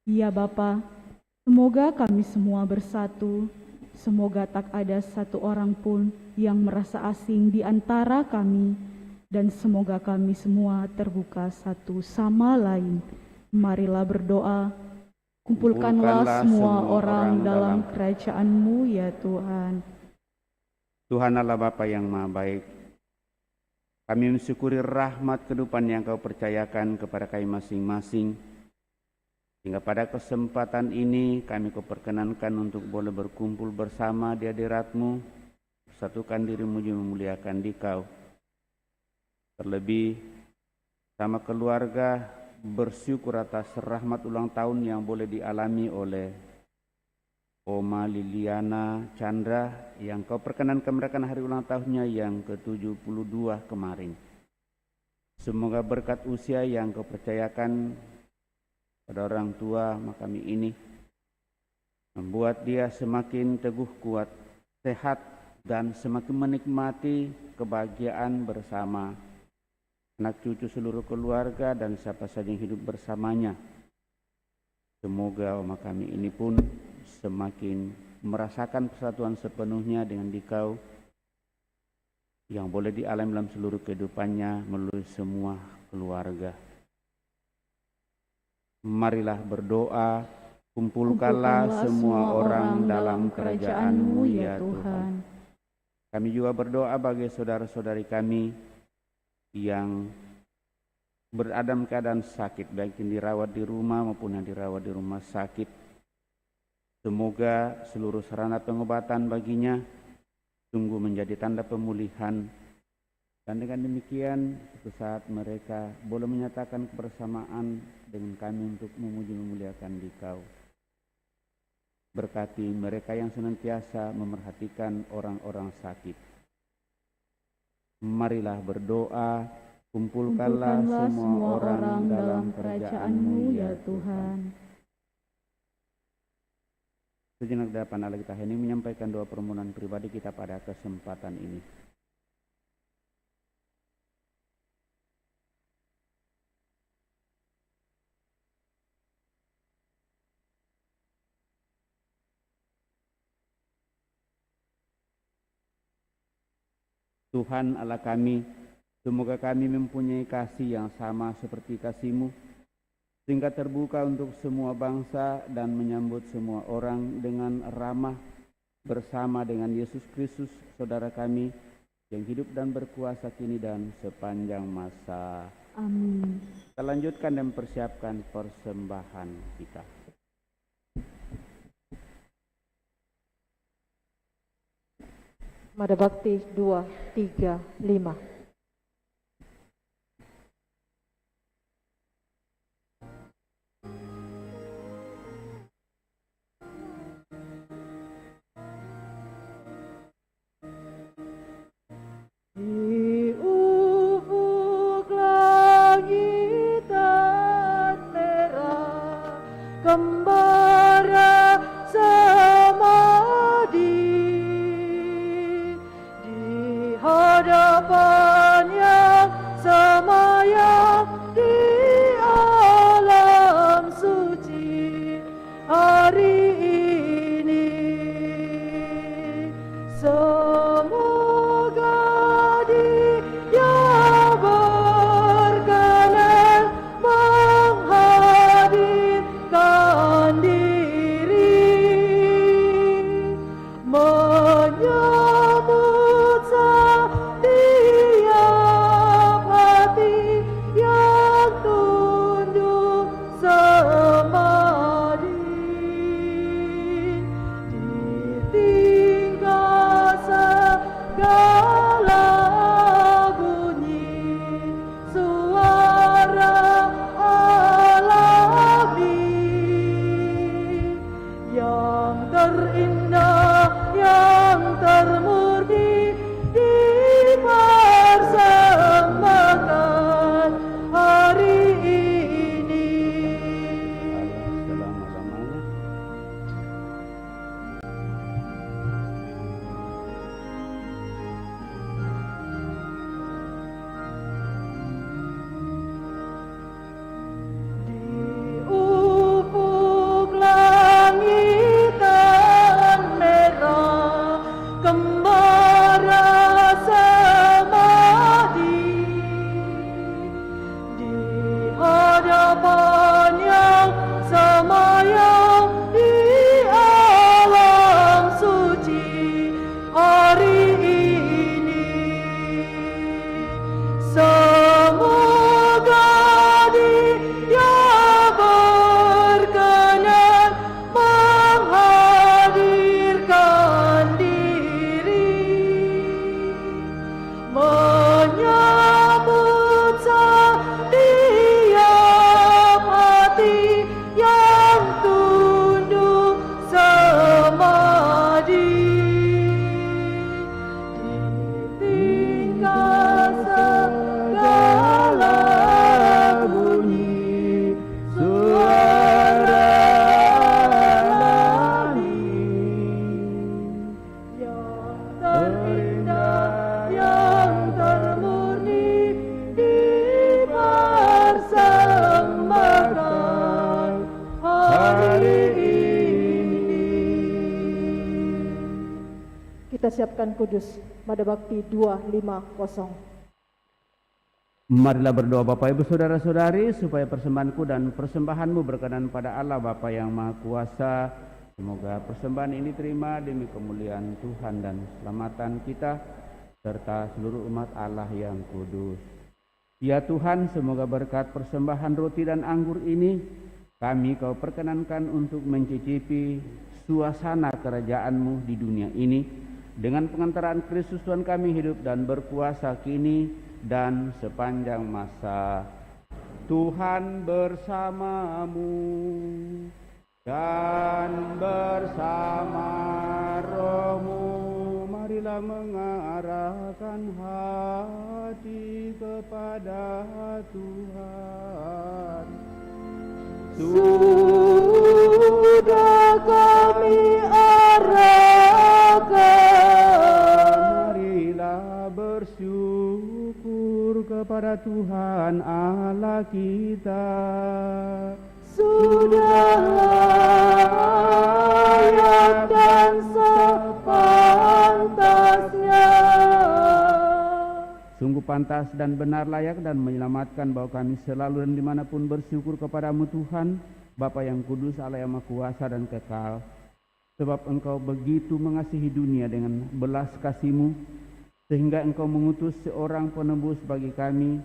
ya Bapa, semoga kami semua bersatu, semoga tak ada satu orang pun yang merasa asing di antara kami, dan semoga kami semua terbuka satu sama lain. Marilah berdoa. Kumpulkanlah semua orang dalam kerajaan-Mu ya Tuhan. Tuhan Allah Bapa yang Maha Baik, kami mensyukuri rahmat kehidupan yang Kau percayakan kepada kami masing-masing, sehingga pada kesempatan ini kami Kau perkenankan untuk boleh berkumpul bersama di hadirat-Mu, bersatukan diri memuji memuliakan Dikau. Terlebih sama keluarga bersyukur atas rahmat ulang tahun yang boleh dialami oleh Oma Liliana Chandra yang Kau perkenankan merayakan hari ulang tahunnya yang ke-72 kemarin. Semoga berkat usia yang Kau percayakan pada orang tua kami ini membuat dia semakin teguh, kuat, sehat, dan semakin menikmati kebahagiaan bersama anak cucu seluruh keluarga dan siapa saja yang hidup bersamanya. Semoga oma kami ini pun semakin merasakan persatuan sepenuhnya dengan Dikau yang boleh dialami dalam seluruh kehidupannya melalui semua keluarga. Marilah berdoa. Kumpulkanlah semua orang dalam kerajaan-Mu ya Tuhan. Kami juga berdoa bagi saudara-saudari kami yang berada dalam keadaan sakit, baik yang dirawat di rumah maupun yang dirawat di rumah sakit. Semoga seluruh sarana pengobatan baginya sungguh menjadi tanda pemulihan. Dan dengan demikian, suatu saat mereka boleh menyatakan kebersamaan dengan kami untuk memuji memuliakan Dikau. Berkati mereka yang senantiasa memerhatikan orang-orang sakit. Marilah berdoa. Kumpulkanlah semua orang dalam kerajaan-Mu ya Tuhan. Sejenak di hadapan Allah kita ini menyampaikan doa permohonan pribadi kita pada kesempatan ini. Tuhan Allah kami, Semoga kami mempunyai kasih yang sama seperti kasih-Mu, sehingga terbuka untuk semua bangsa dan menyambut semua orang dengan ramah bersama dengan Yesus Kristus, Saudara kami, yang hidup dan berkuasa kini dan sepanjang masa. Amin. Kita lanjutkan dan persiapkan persembahan kita. Mada Bakti 2, 3, 5. Di ufuk langit dan merah, kembara semadi, di hadapan yang semayang di alam suci hari ini. Semoga Dia berkenan menghadirkan diri, menyambut setiap hati yang tunduk semadi, ditinggal segala bunyi suara alami yang terindah, yang termurni, dipersembahkan hari ini. Selama-lamanya. Di ufuk langit dan merah, kembara semadi, di hadapan yang semayang di alam suci hari ini. Semoga Dia berkenan menghadirkan diri, menyambut setiap hati yang tunduk semadi, ditinggal segala bunyi suara alami yang terindah, yang termurni, dipersembahkan hari ini. Kita siapkan kudus, Mada Bakti 250. Marilah berdoa Bapak Ibu Saudara-saudari, supaya persembahanku dan persembahanmu berkenan pada Allah Bapa yang Maha Kuasa. Semoga persembahan ini terima demi kemuliaan Tuhan dan keselamatan kita, serta seluruh umat Allah yang kudus. Ya Tuhan, semoga berkat persembahan roti dan anggur ini, kami Kau perkenankan untuk mencicipi suasana kerajaan-Mu di dunia ini, dengan pengantaran Kristus Tuhan kami hidup dan berkuasa kini dan sepanjang masa. Tuhan bersamamu dan bersama rohmu. Marilah mengarahkan hati kepada Tuhan. Sudah kami arahkan, marilah bersyukur kepada Tuhan Allah kita. Sudah layak dan sepantasnya. Sungguh sungguh pantas dan benar, layak dan menyelamatkan, bahwa kami selalu dan dimanapun bersyukur kepadamu Tuhan, Bapa yang kudus, Allah yang maha kuasa dan kekal. Sebab Engkau begitu mengasihi dunia dengan belas kasih-Mu, sehingga Engkau mengutus seorang penebus bagi kami.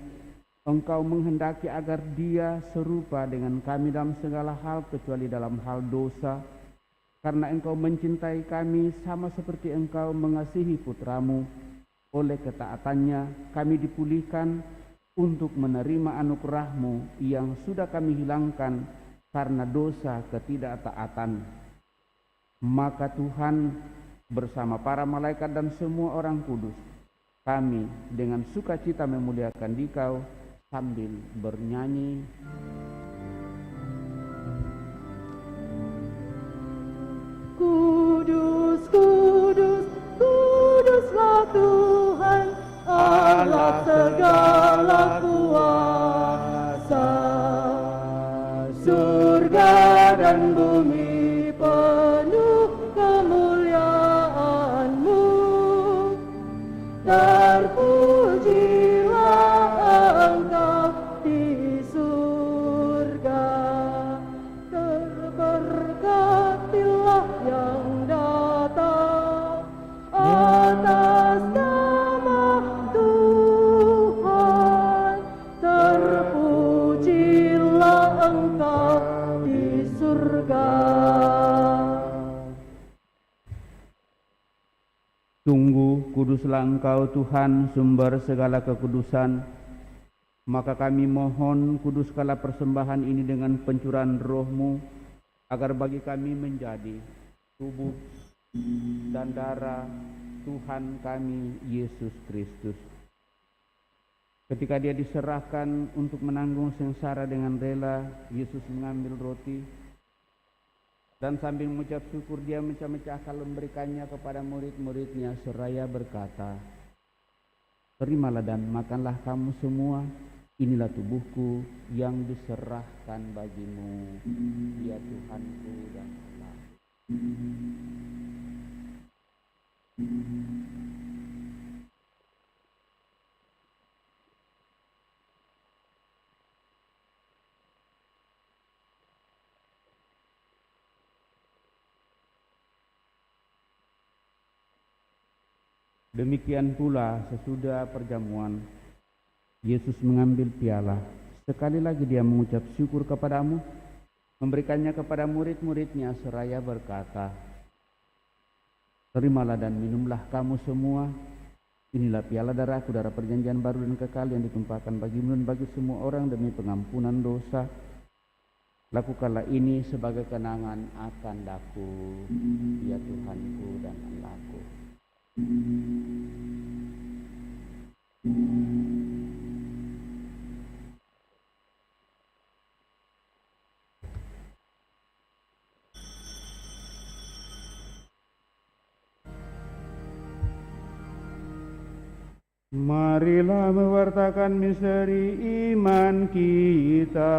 Engkau menghendaki agar dia serupa dengan kami dalam segala hal, kecuali dalam hal dosa. Karena Engkau mencintai kami sama seperti Engkau mengasihi putra-Mu. Oleh ketaatannya kami dipulihkan untuk menerima anugerah-Mu yang sudah kami hilangkan karena dosa ketidaktaatan. Maka Tuhan bersama para malaikat dan semua orang kudus, kami dengan sukacita memuliakan Dikau sambil bernyanyi. Kudus, kudus, kuduslah Tuhan, Allah segala kuasa. Surga dan bumi penuh kemuliaan-Mu. Terpujilah Engkau di surga. Terberkatilah yang datang atas nama Tuhan. Terpujilah Engkau di surga. Sungguh kuduslah Engkau Tuhan, sumber segala kekudusan. Maka kami mohon, kuduskanlah persembahan ini dengan pencurahan Roh-Mu, agar bagi kami menjadi tubuh dan darah Tuhan kami Yesus Kristus. Ketika Dia diserahkan untuk menanggung sengsara dengan rela, Yesus mengambil roti, dan sambil mengucap syukur Dia mecah-mecahkan, memberikannya kepada murid-muridnya seraya berkata, "Terimalah dan makanlah kamu semua, inilah tubuhku yang diserahkan bagimu, ya Tuhanku dan Allah." Demikian pula sesudah perjamuan, Yesus mengambil piala. Sekali lagi Dia mengucap syukur kepadamu, memberikannya kepada murid-muridnya seraya berkata, "Terimalah dan minumlah kamu semua, inilah piala darahku, darah perjanjian baru dan kekal yang ditumpahkan bagimu dan bagi semua orang demi pengampunan dosa. Lakukanlah ini sebagai kenangan akan Aku, ya Tuhanku dan Allahku." Marilah mewartakan misteri iman kita.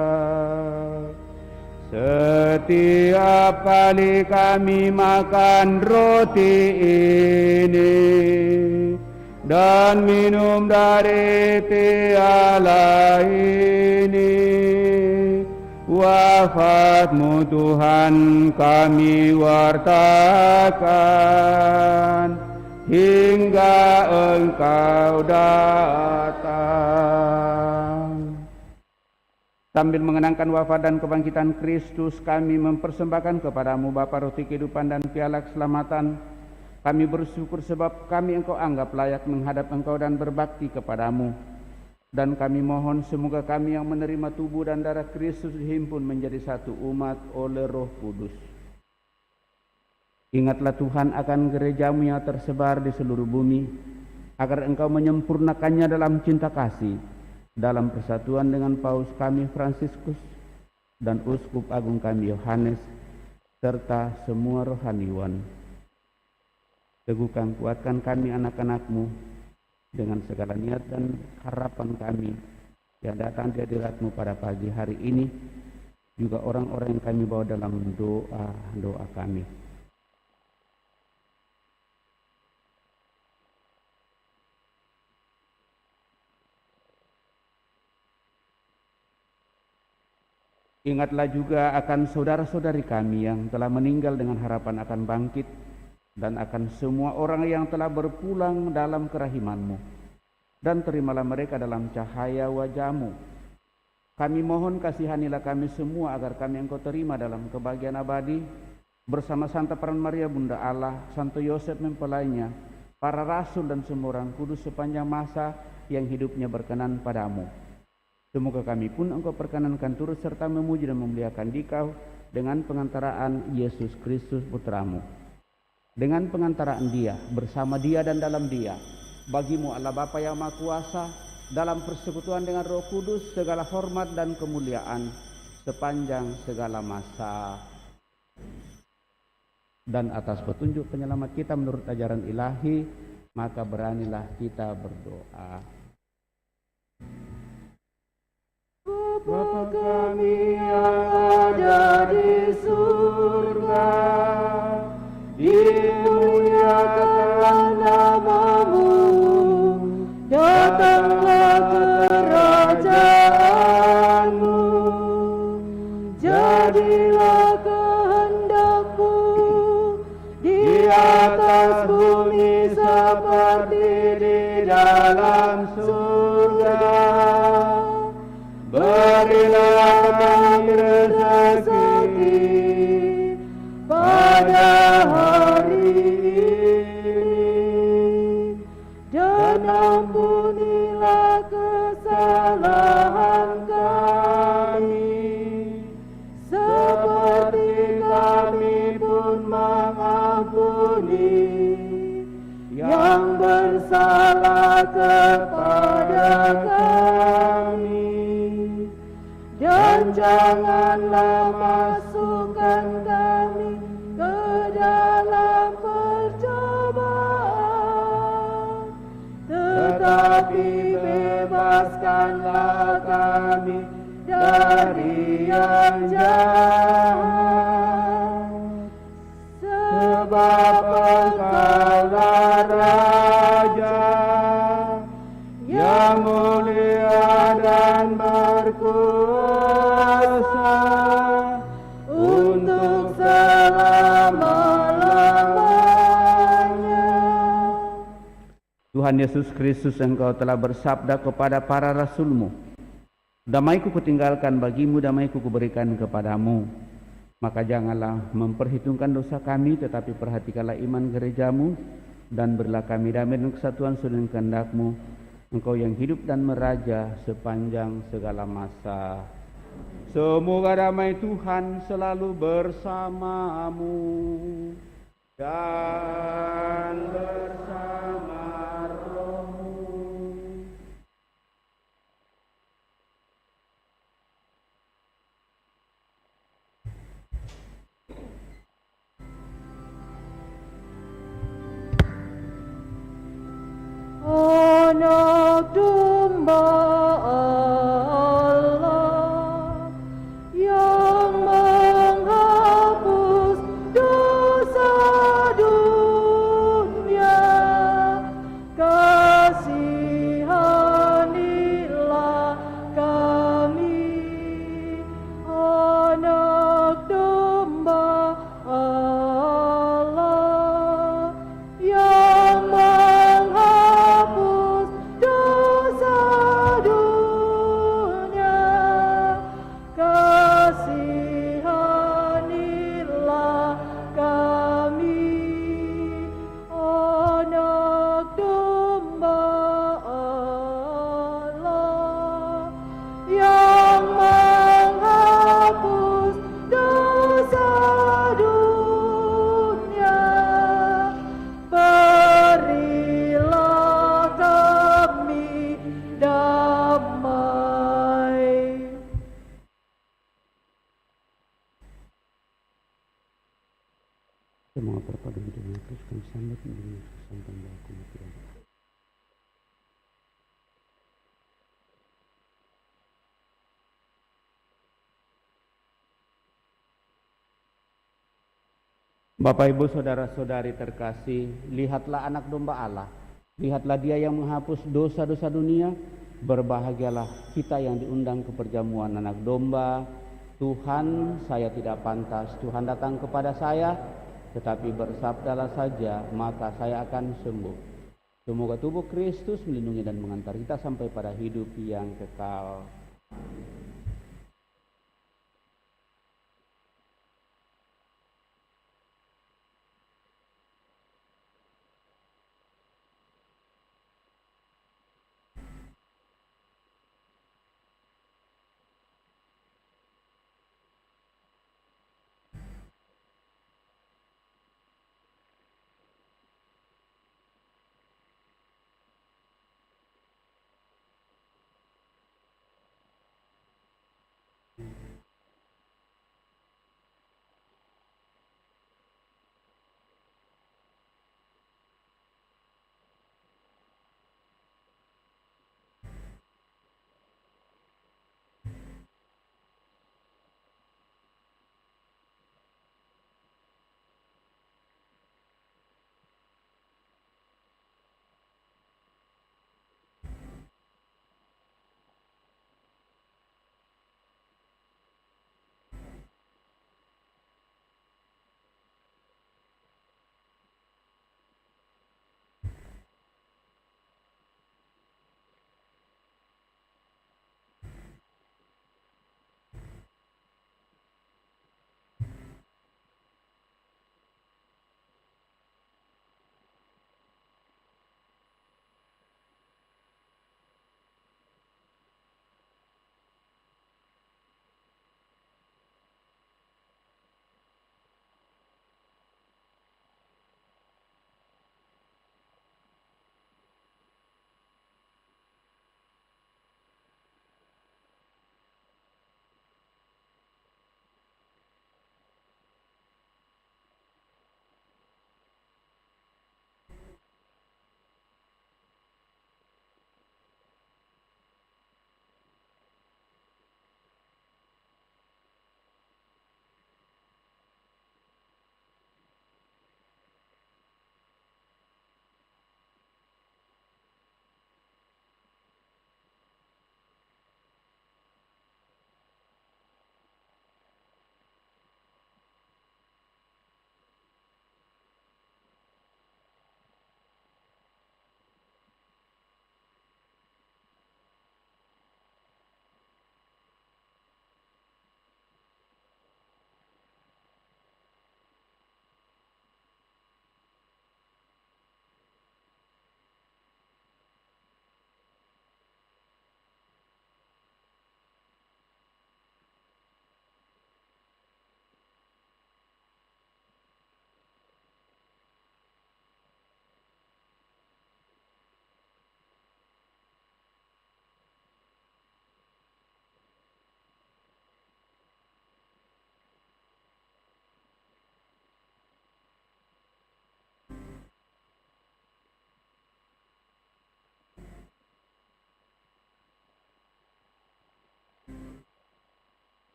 Setiap kali kami makan roti ini dan minum dari piala ini, wafat-Mu Tuhan kami wartakan hingga Engkau datang. Sambil mengenangkan wafat dan kebangkitan Kristus, kami mempersembahkan kepadamu Bapa roti kehidupan dan piala keselamatan. Kami bersyukur sebab kami Engkau anggap layak menghadap Engkau dan berbakti kepadamu. Dan kami mohon semoga kami yang menerima tubuh dan darah Kristus dihimpun menjadi satu umat oleh Roh Kudus. Ingatlah Tuhan akan gereja-Mu yang tersebar di seluruh bumi, agar Engkau menyempurnakannya dalam cinta kasih, dalam persatuan dengan Paus kami Fransiskus dan Uskup Agung kami Yohanes, serta semua rohaniwan. Teguhkan, kuatkan kami anak-anak-Mu dengan segala niat dan harapan kami yang datang di hadirat-Mu pada pagi hari ini, juga orang-orang yang kami bawa dalam doa-doa kami. Ingatlah juga akan saudara-saudari kami yang telah meninggal dengan harapan akan bangkit, dan akan semua orang yang telah berpulang dalam kerahiman-Mu. Dan terimalah mereka dalam cahaya wajah-Mu. Kami mohon kasihanilah kami semua agar kami Engkau terima dalam kebahagiaan abadi, bersama Santa Peran Maria Bunda Allah, Santo Yosef mempelainya, para rasul dan semua orang kudus sepanjang masa yang hidupnya berkenan padamu. Semoga kami pun Engkau perkenankan turut serta memuji dan memuliakan Dikau dengan pengantaraan Yesus Kristus Putramu. Dengan pengantaraan Dia, bersama Dia dan dalam Dia, bagi-Mu Allah Bapa yang Maha Kuasa, dalam persekutuan dengan Roh Kudus, segala hormat dan kemuliaan sepanjang segala masa. Dan atas petunjuk penyelamat kita menurut ajaran ilahi, maka beranilah kita berdoa. Bapa kami yang ada di surga, dimuliakanlah nama-Mu, datanglah kerajaan-Mu, jadilah kehendak-Mu di atas bumi seperti di dalam surga. Berilah kami rezeki pada hari ini, dan ampunilah kesalahan kami, seperti kami pun mengampuni yang bersalah kepada kami. Dan janganlah masukkan kami ke dalam percobaan, tetapi bebaskanlah kami dari yang jahat. Sebab Engkaulah Raja yang mulia dan berkuasa untuk selama-lamanya. Tuhan Yesus Kristus, Engkau telah bersabda kepada para rasul-Mu, damai-Ku kutinggalkan bagimu, damai-Ku kuberikan kepadamu. Maka janganlah memperhitungkan dosa kami, tetapi perhatikanlah iman gereja-Mu, dan berilah kami damai dan kesatuan sesuai kehendak-Mu, Engkau yang hidup dan meraja sepanjang segala masa. Semoga damai Tuhan selalu bersamamu dan bersama rohmu. Anak domba Allah yang menghapus dosa dunia, kasihanilah kami. Anak domba Allah yang menghapus dosa dunia, kasihanilah kami. Anak domba Allah yang menghapus dosa dunia, berilah kami damai. Semua perpaduan dengan Kristus kami sambut dengan sampai baku mutiara. Bapak Ibu saudara-saudari terkasih, lihatlah anak domba Allah, lihatlah Dia yang menghapus dosa-dosa dunia. Berbahagialah kita yang diundang ke perjamuan anak domba, Tuhan, saya tidak pantas Tuhan datang kepada saya, tetapi bersabdalah saja, maka saya akan sembuh. Semoga tubuh Kristus melindungi dan mengantar kita sampai pada hidup yang kekal.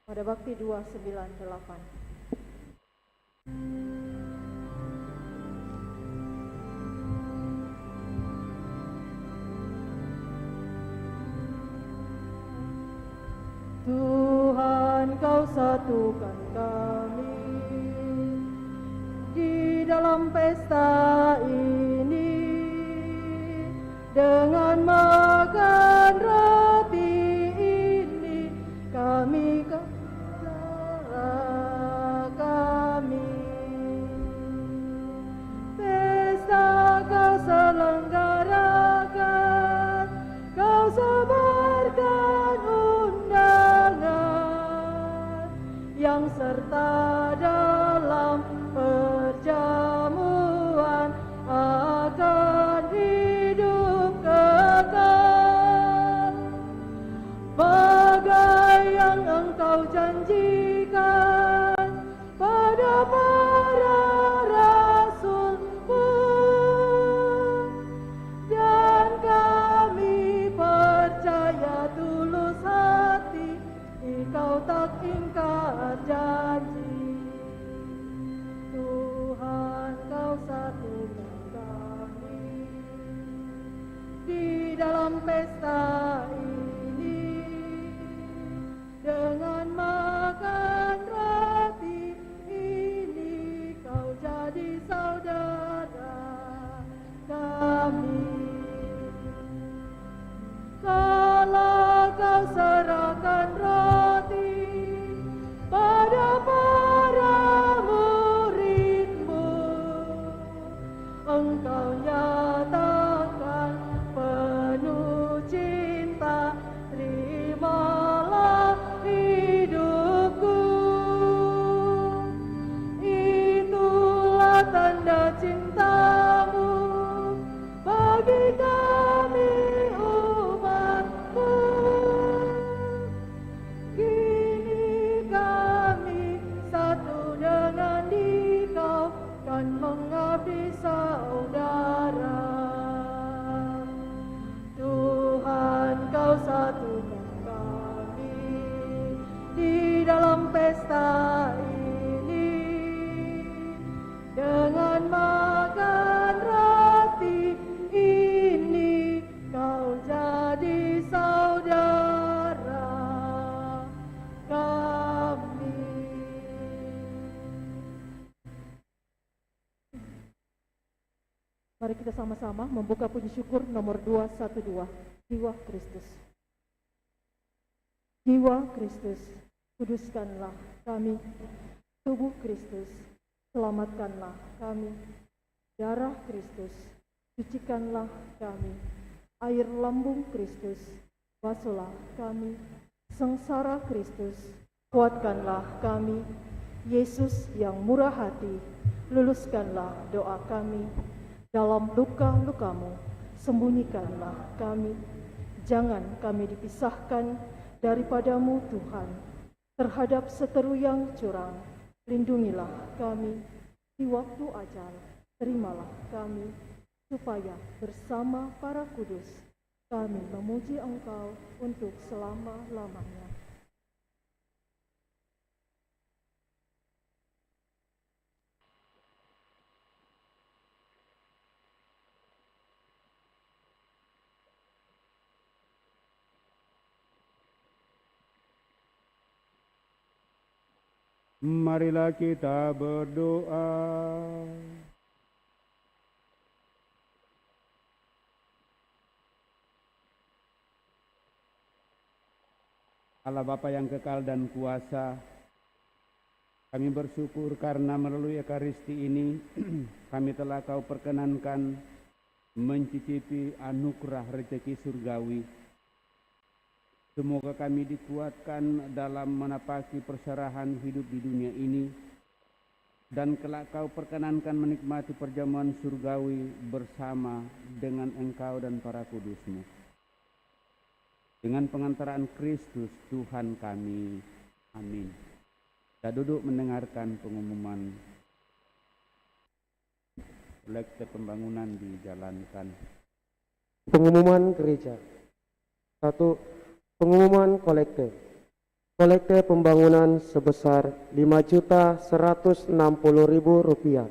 Pada Bakti 298. Tuhan, Kau satukan kami di dalam pesta ini dengan makan roti ini, kami kami pesta Kau selenggarakan, Kau sebarkan undangan yang serta dalam perjamuan akan hidup kekal, bagai yang Engkau janjikan pada para rasul-Mu, dan kami percaya tulus hati Engkau tak ingkar janji. Tuhan, Kau satukan kami di dalam pesta ini. Dengan makan roti ini kau jadi saudara kami. Kalau kau serahkan roti pada para murid-Mu, Engkau nyatakan penuh cinta, terimalah hidupku. Itulah tanda cinta-Mu bagi kami umat-Mu. Kini kami satu dengan Dikau, kan mengabdi saudara. Tuhan, Kau satukan kami di dalam pesta ini. Dengan makan roti ini kau jadi saudara kami. Mari kita sama-sama membuka puji syukur nomor 212, Jiwa Kristus. Jiwa Kristus, kuduskanlah kami. Tubuh Kristus, selamatkanlah kami. Darah Kristus, sucikanlah kami. Air lambung Kristus, basuhlah kami. Sengsara Kristus, kuatkanlah kami. Yesus yang murah hati, luluskanlah doa kami. Dalam luka-lukamu, sembunyikanlah kami. Jangan kami dipisahkan daripadamu Tuhan. Terhadap seteru yang curang, lindungilah kami. Di waktu ajal, terimalah kami, supaya bersama para kudus kami memuji Engkau untuk selama-lamanya. Marilah kita berdoa. Allah Bapa yang kekal dan kuasa, kami bersyukur karena melalui Ekaristi ini kami telah Kau perkenankan mencicipi anugerah rezeki surgawi. Semoga kami dikuatkan dalam menapaki perserahan hidup di dunia ini, dan kelak Kau perkenankan menikmati perjamuan surgawi bersama dengan Engkau dan para kudus-Mu. Dengan pengantaran Kristus Tuhan kami. Amin. Kita duduk mendengarkan pengumuman kolekte pembangunan dijalankan. Pengumuman gereja. 1. Pengumuman kolekte. Kolekte pembangunan sebesar Rp5.160.000.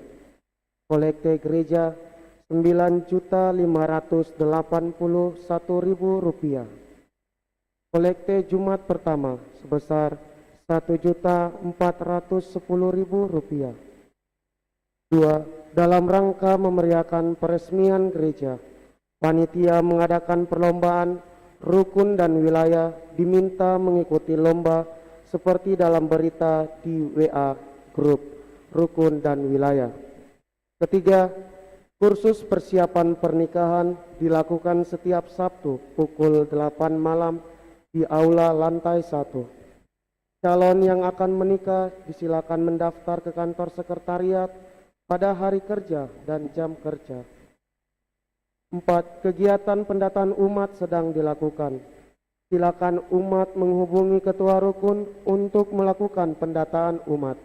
Kolekte gereja Rp9.581.000. Kolekte Jumat pertama sebesar Rp1.410.000. 2. Dalam rangka memeriahkan peresmian gereja, panitia mengadakan perlombaan rukun dan wilayah, diminta mengikuti lomba seperti dalam berita di WA grup rukun dan wilayah. 3. Kursus persiapan pernikahan dilakukan setiap Sabtu pukul 8 malam di aula lantai 1. Calon yang akan menikah disilakan mendaftar ke kantor sekretariat pada hari kerja dan jam kerja. 4. Kegiatan pendataan umat sedang dilakukan. Silakan umat menghubungi ketua rukun untuk melakukan pendataan umat.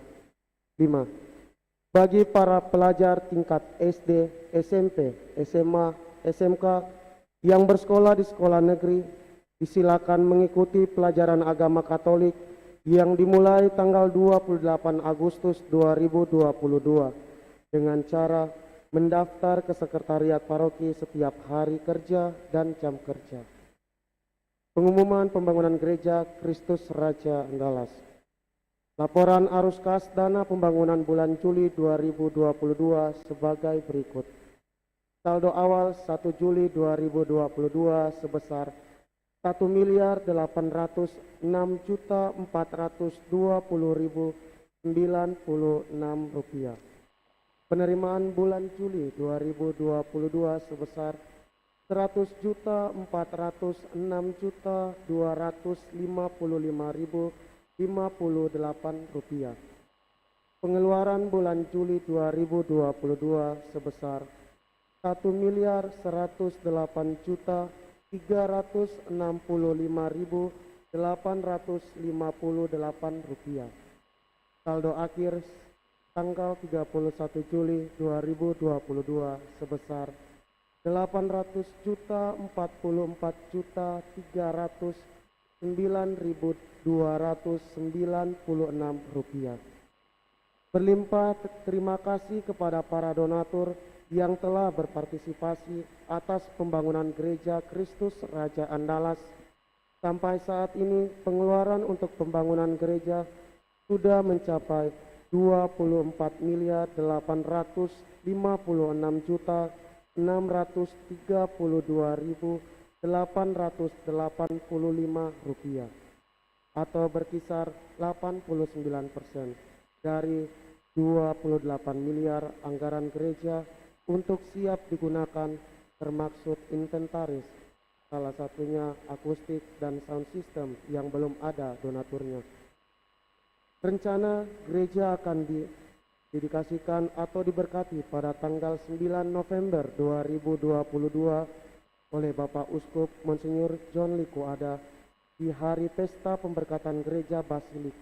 5. Bagi para pelajar tingkat SD, SMP, SMA, SMK yang bersekolah di sekolah negeri, disilakan mengikuti pelajaran agama Katolik yang dimulai tanggal 28 Agustus 2022 dengan cara mendaftar ke sekretariat paroki setiap hari kerja dan jam kerja. Pengumuman pembangunan gereja Kristus Raja Andalas. Laporan arus kas dana pembangunan bulan Juli 2022 sebagai berikut. Saldo awal 1 Juli 2022 sebesar 1.806.420.096 rupiah. Penerimaan bulan Juli 2022 sebesar 100.406.255.058 rupiah. Pengeluaran bulan Juli 2022 sebesar 1.185.858 rupiah. Saldo akhir tanggal 31 Juli 2022 sebesar 800.444.309.296 rupiah. Berlimpah terima kasih kepada para donatur yang telah berpartisipasi atas pembangunan gereja Kristus Raja Andalas. Sampai saat ini pengeluaran untuk pembangunan gereja sudah mencapai 24.856.632.885 rupiah atau berkisar 89% dari 28 miliar anggaran gereja untuk siap digunakan, termaksud inventaris, salah satunya akustik dan sound system yang belum ada donaturnya. Rencana gereja akan didedikasikan atau diberkati pada tanggal 9 November 2022 oleh Bapak Uskup Monsinyur John Likuada di hari pesta pemberkatan gereja Basilik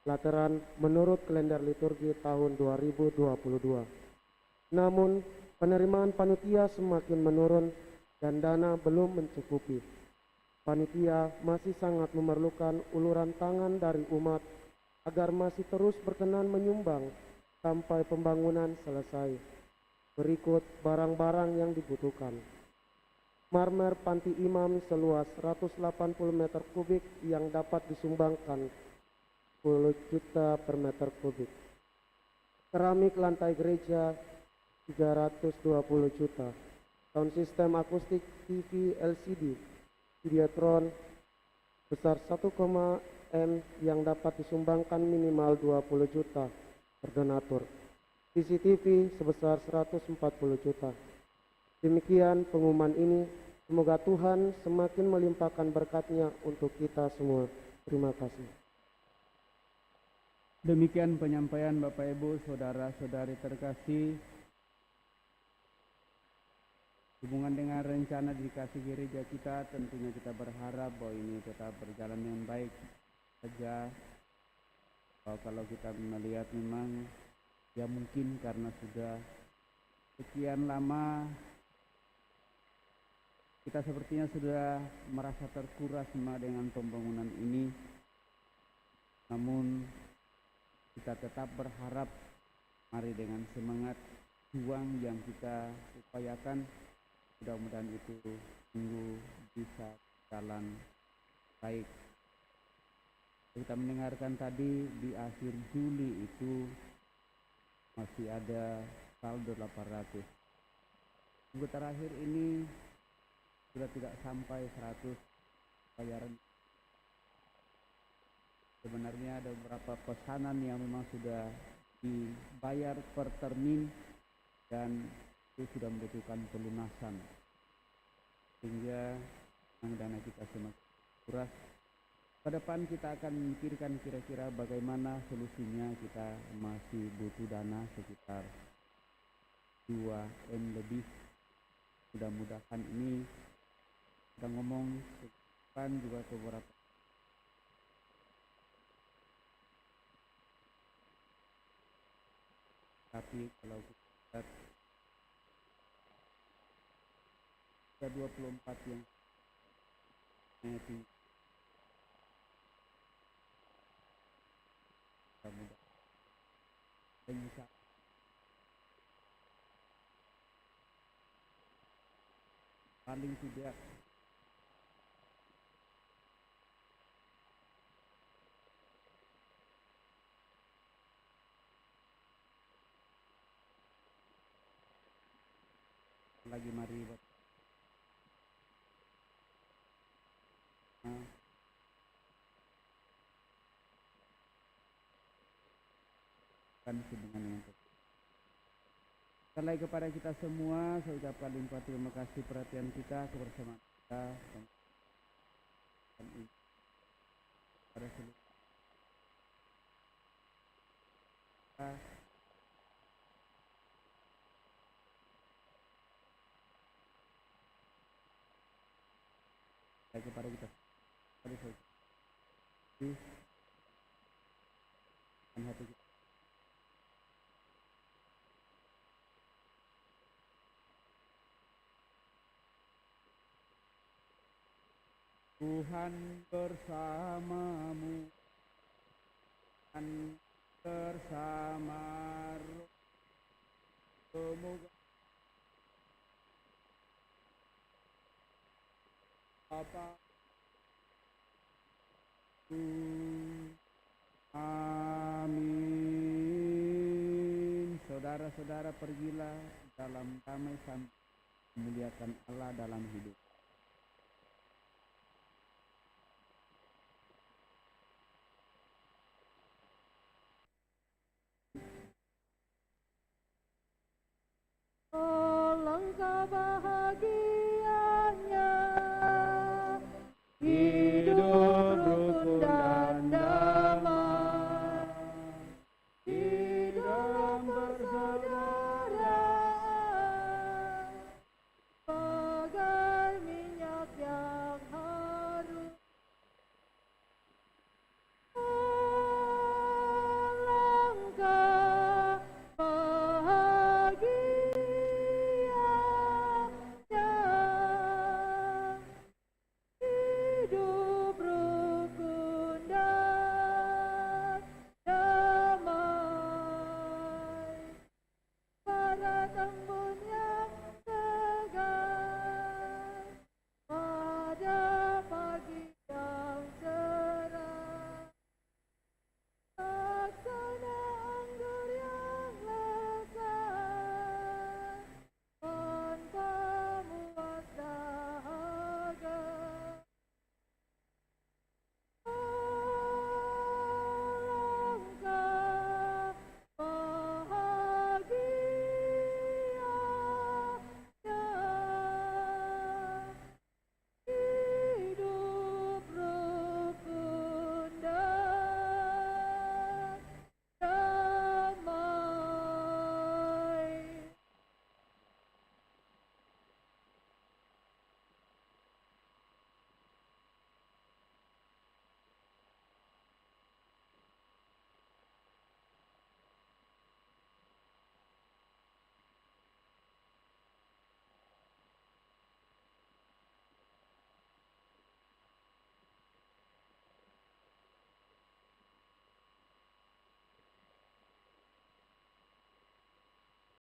Lateran menurut kalender liturgi tahun 2022. Namun, penerimaan panitia semakin menurun dan dana belum mencukupi. Panitia masih sangat memerlukan uluran tangan dari umat agar masih terus berkenan menyumbang sampai pembangunan selesai. Berikut barang-barang yang dibutuhkan. Marmer panti imam seluas 180 meter kubik yang dapat disumbangkan 10 juta per meter kubik. Keramik lantai gereja 320 juta. Sound system akustik TV LCD Videotron besar 1, M yang dapat disumbangkan minimal 20 juta per donatur. CCTV sebesar 140 juta. Demikian pengumuman ini. Semoga Tuhan semakin melimpahkan berkat-Nya untuk kita semua. Terima kasih. Demikian penyampaian Bapak Ibu, Saudara-saudari terkasih. Hubungan dengan rencana dedikasi gereja kita, tentunya kita berharap bahwa ini tetap berjalan dengan baik saja. Kalau kita melihat memang ya mungkin karena sudah sekian lama kita sepertinya sudah merasa terkuras dengan pembangunan ini. Namun kita tetap berharap, mari dengan semangat juang yang kita upayakan, mudah-mudahan itu sungguh bisa jalan baik. Kita mendengarkan tadi di akhir Juli itu masih ada saldo 800. Minggu terakhir ini sudah tidak sampai 100 bayaran. Sebenarnya ada beberapa pesanan yang memang sudah dibayar per termin dan itu sudah membutuhkan pelunasan, sehingga dana kita semakin kuras. Ke depan kita akan memikirkan kira-kira bagaimana solusinya. Kita masih butuh dana sekitar 2M lebih. Mudah-mudahan ini kita ngomong depan juga ke beberapa. Tapi kalau kita lihat ada 24 yang tinggi. Mudah. Dan bisa paling tidak lagi mari kan sebenarnya sekali lagi kepada kita semua saya ucapkan limpah terima kasih perhatian kita kebersamaan kita dan pada seluruh kita. Kepada kita dan hati kita. Tuhan bersamamu, Tuhan bersama roh, semoga apa amin. Saudara-saudara pergilah dalam damai sampai memuliakan Allah dalam hidup.